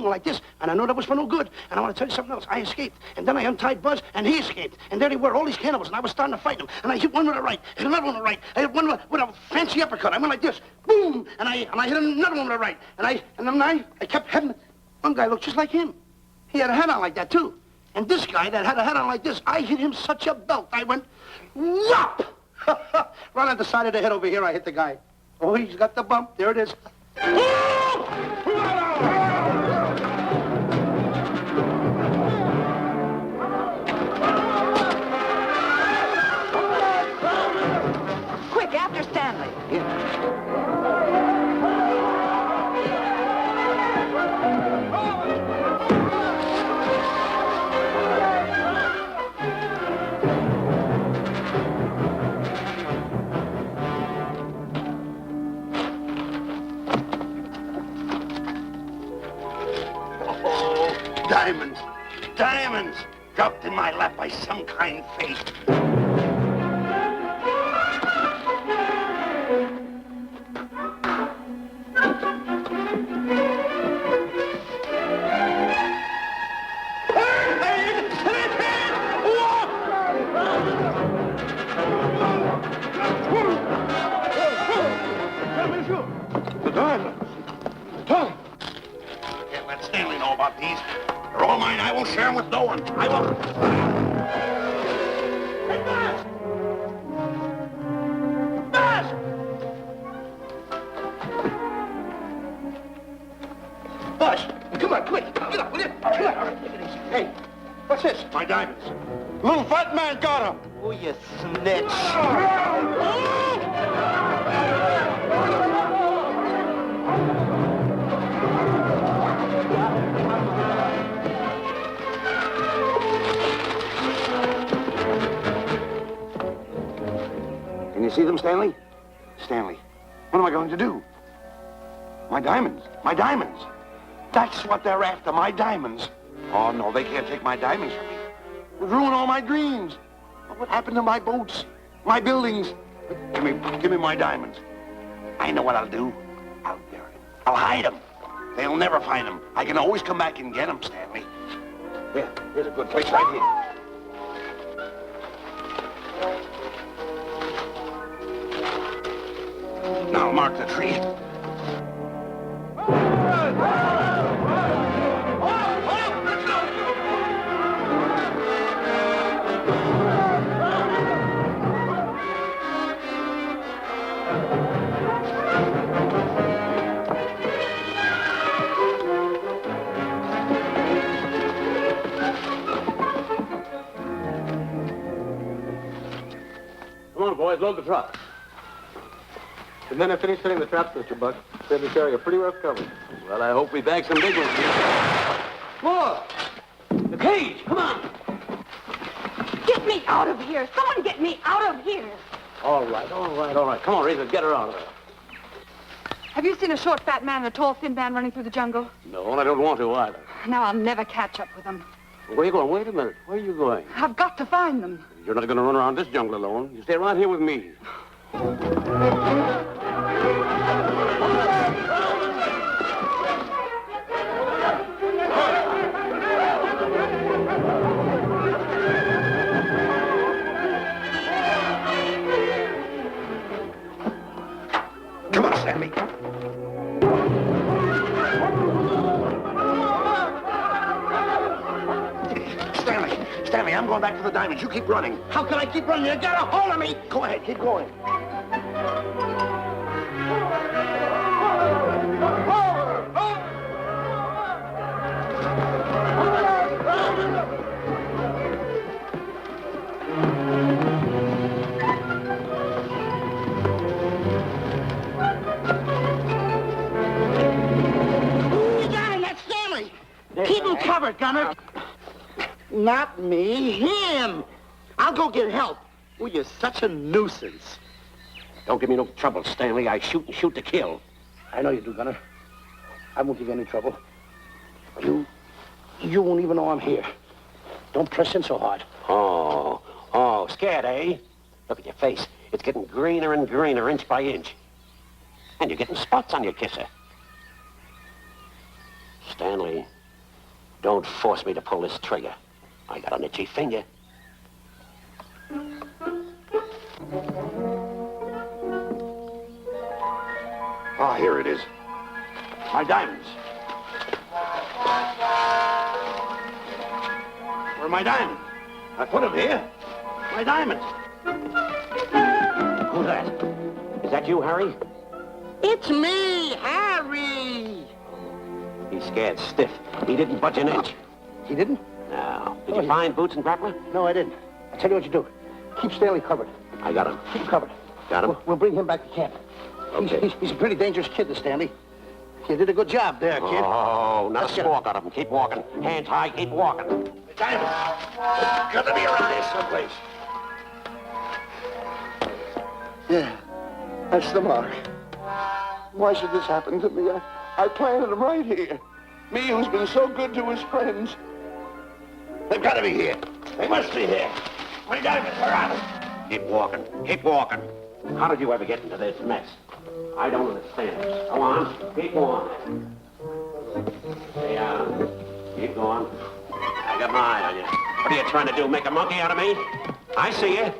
like this. And I know that was for no good. And I want to tell you something else. I escaped. And then I untied Buzz and he escaped. And there they were, all these cannibals. And I was starting to fight them. And I hit one with the right, hit another one with the right. I hit one with a fancy uppercut. I went like this. Boom! And I hit another one with the right. And then I kept hitting. One guy looked just like him. He had a hat on like that, too. And this guy that had a hat on like this, I hit him such a belt. I went, whop! Right on the side of the head over here, I hit the guy. Oh, he's got the bump. There it is. Quick, after Stanley. Diamonds! Diamonds! Dropped in my lap by some kind fate. The diamonds. Can't let Stanley know about these. They're all mine. I won't share them with no one. I won't. Hey, Buzz! Buzz! Buzz, come on, quick. Get up, will you? Come on. Take it easy. Hey, what's this? My diamonds. Little fat man got him. Oh, you snitch. Can you see them, Stanley? Stanley, what am I going to do? My diamonds. My diamonds. That's what they're after, my diamonds. Oh, no, they can't take my diamonds from me. It'll ruin all my dreams. What happened to my boats? My buildings? Give me my diamonds. I know what I'll do. I'll bury them. I'll hide them. They'll never find them. I can always come back and get them, Stanley. Here, here's a good place right here. Now mark the tree. Come on, boys, load the truck. The men have finished setting the traps, Mr. Buck. Said this area pretty rough covered. Well, I hope we bag some big ones here. More! The cage, come on! Get me out of here! Someone get me out of here! All right. Come on, Razor, get her out of there. Have you seen a short, fat man and a tall, thin man running through the jungle? No, and I don't want to either. Now I'll never catch up with them. Where are you going? Wait a minute. Where are you going? I've got to find them. You're not going to run around this jungle alone. You stay right here with me. Come on, Stanley. Stanley, I'm going back for the diamonds. You keep running. How can I keep running? You got a hold of me. Go ahead, keep going. You got him. That's Stanley. Keep him covered, Gunner. Not me, him. I'll go get help. Oh, you're such a nuisance. Don't give me no trouble, Stanley. I shoot and shoot to kill. I know you do, Gunner. I won't give you any trouble. You won't even know I'm here. Don't press in so hard. Oh, scared, eh? Look at your face. It's getting greener and greener, inch by inch. And you're getting spots on your kisser. Stanley, don't force me to pull this trigger. I got an itchy finger. Ah, here it is. My diamonds. Where are my diamonds? I put them here. My diamonds. Who's that? Is that you, Harry? It's me, Harry. He's scared stiff. He didn't budge an inch. He didn't? No. Did you find Boots and Grappler? No, I didn't. I'll tell you what you do. Keep Stanley covered. I got him. Keep him covered. Got him? We'll bring him back to camp. Okay. He's a pretty dangerous kid, this Stanley. You did a good job there, kid. Oh, not a Let's get squawk out of him. Keep walking. Hands high, keep walking. The diamonds. It's got to be around here someplace. Yeah, that's the mark. Why should this happen to me? I planted him right here. Me, who's been so good to his friends. They've got to be here. They must be here. My diamonds are out. Keep walking. Keep walking. How did you ever get into this mess? I don't understand. Go on. Keep going. Stay down. Keep going. I got my eye on you. What are you trying to do? Make a monkey out of me? I see you.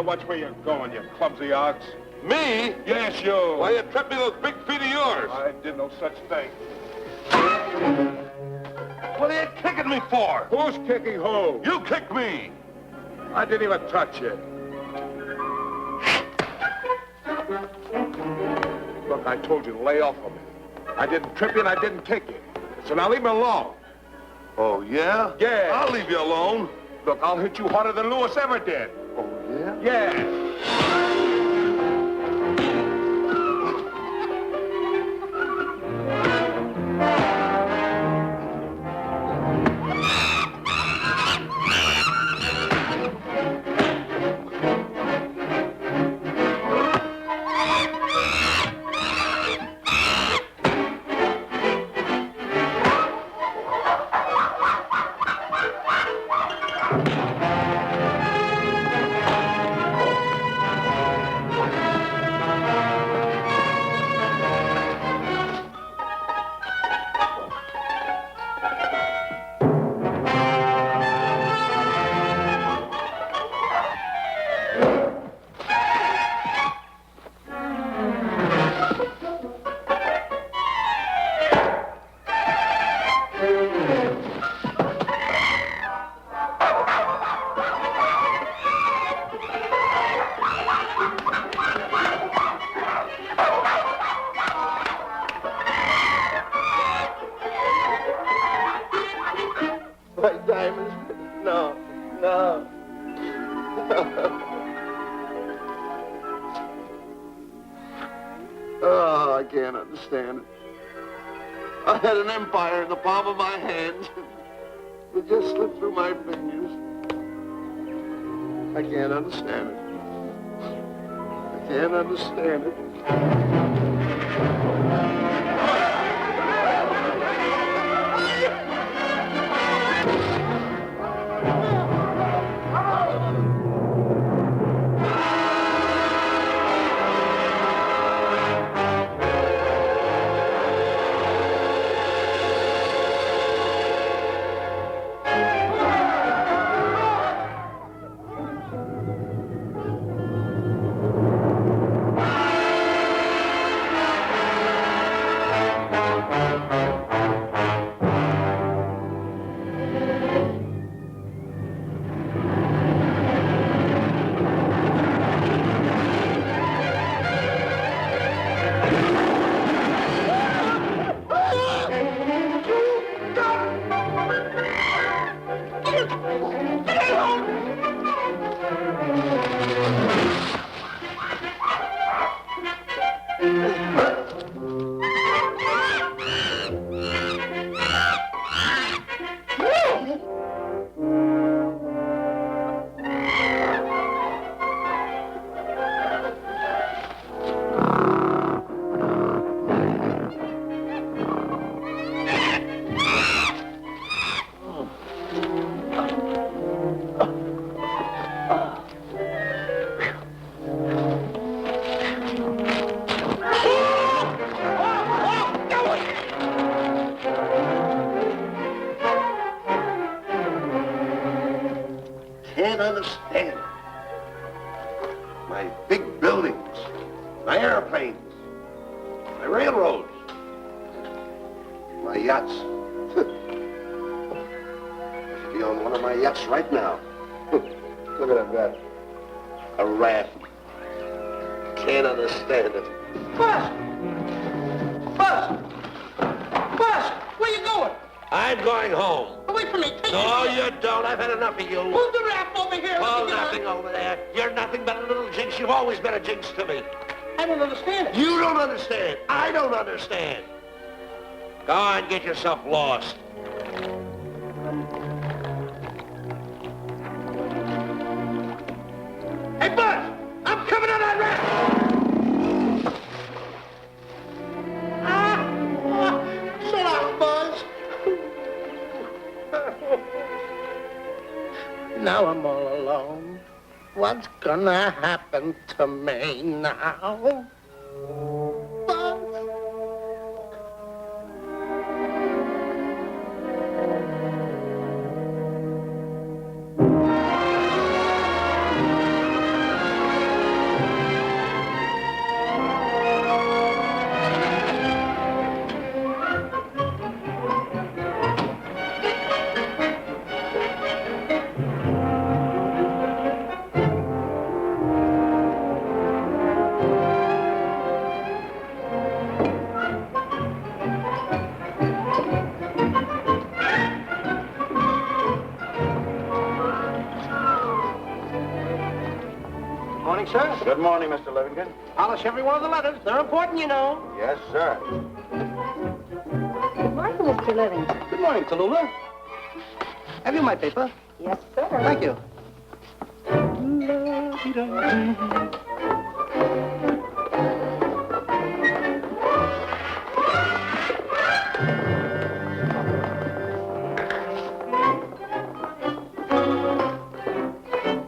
Watch where you're going, you clumsy ox. Me? Yes, you. Why, you tripped me with those big feet of yours. I did no such thing. What are you kicking me for? Who's kicking who? You kicked me. I didn't even touch you. Look, I told you to lay off of me. I didn't trip you and I didn't kick you. So now leave me alone. Oh, yeah? Yeah. I'll leave you alone. Look, I'll hit you harder than Lewis ever did. Oh, yeah? Yeah. Oh, I can't understand it. I had an empire in the palm of my hand. It just slipped through my fingers. I can't understand it. I can't understand it. Can't understand. My big buildings, my airplanes, my railroads, my yachts. I should be on one of my yachts right now. Look at that. A raft. Can't understand it. Buzz! Buzz! Buzz! Where you going? I'm going home. Wait for me. Take No, me. you don't. I've had enough of you. Move the raft over here. Oh, nothing over there. You're nothing but a little jinx. You've always been a jinx to me. I don't understand it. You don't understand. I don't understand. Go on, get yourself lost. Hey, Buzz! I'm coming on that raft! Shut up, Buzz. Now I'm all alone. What's gonna happen to me now? Buzz? Morning, sir. Good morning, Mr. Livingston. Polish every one of the letters. They're important, you know. Yes, sir. Good morning, Mr. Livingston. Good morning, Tallulah. Have you my paper? Yes, sir. Thank you.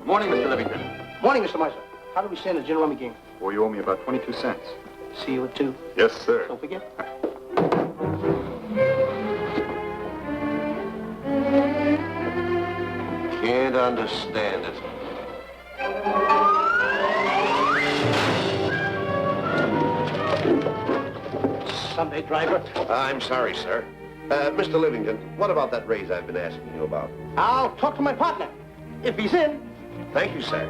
Morning, Mr. Livingston. Morning, Mr. Miser. How do we stand the gin rummy game? Well, you owe me about 22 cents. See you at 2. Yes, sir. Don't forget. Can't understand it. Sunday driver. I'm sorry, sir. Mr. Livingston, what about that raise I've been asking you about? I'll talk to my partner. If he's in. Thank you, sir.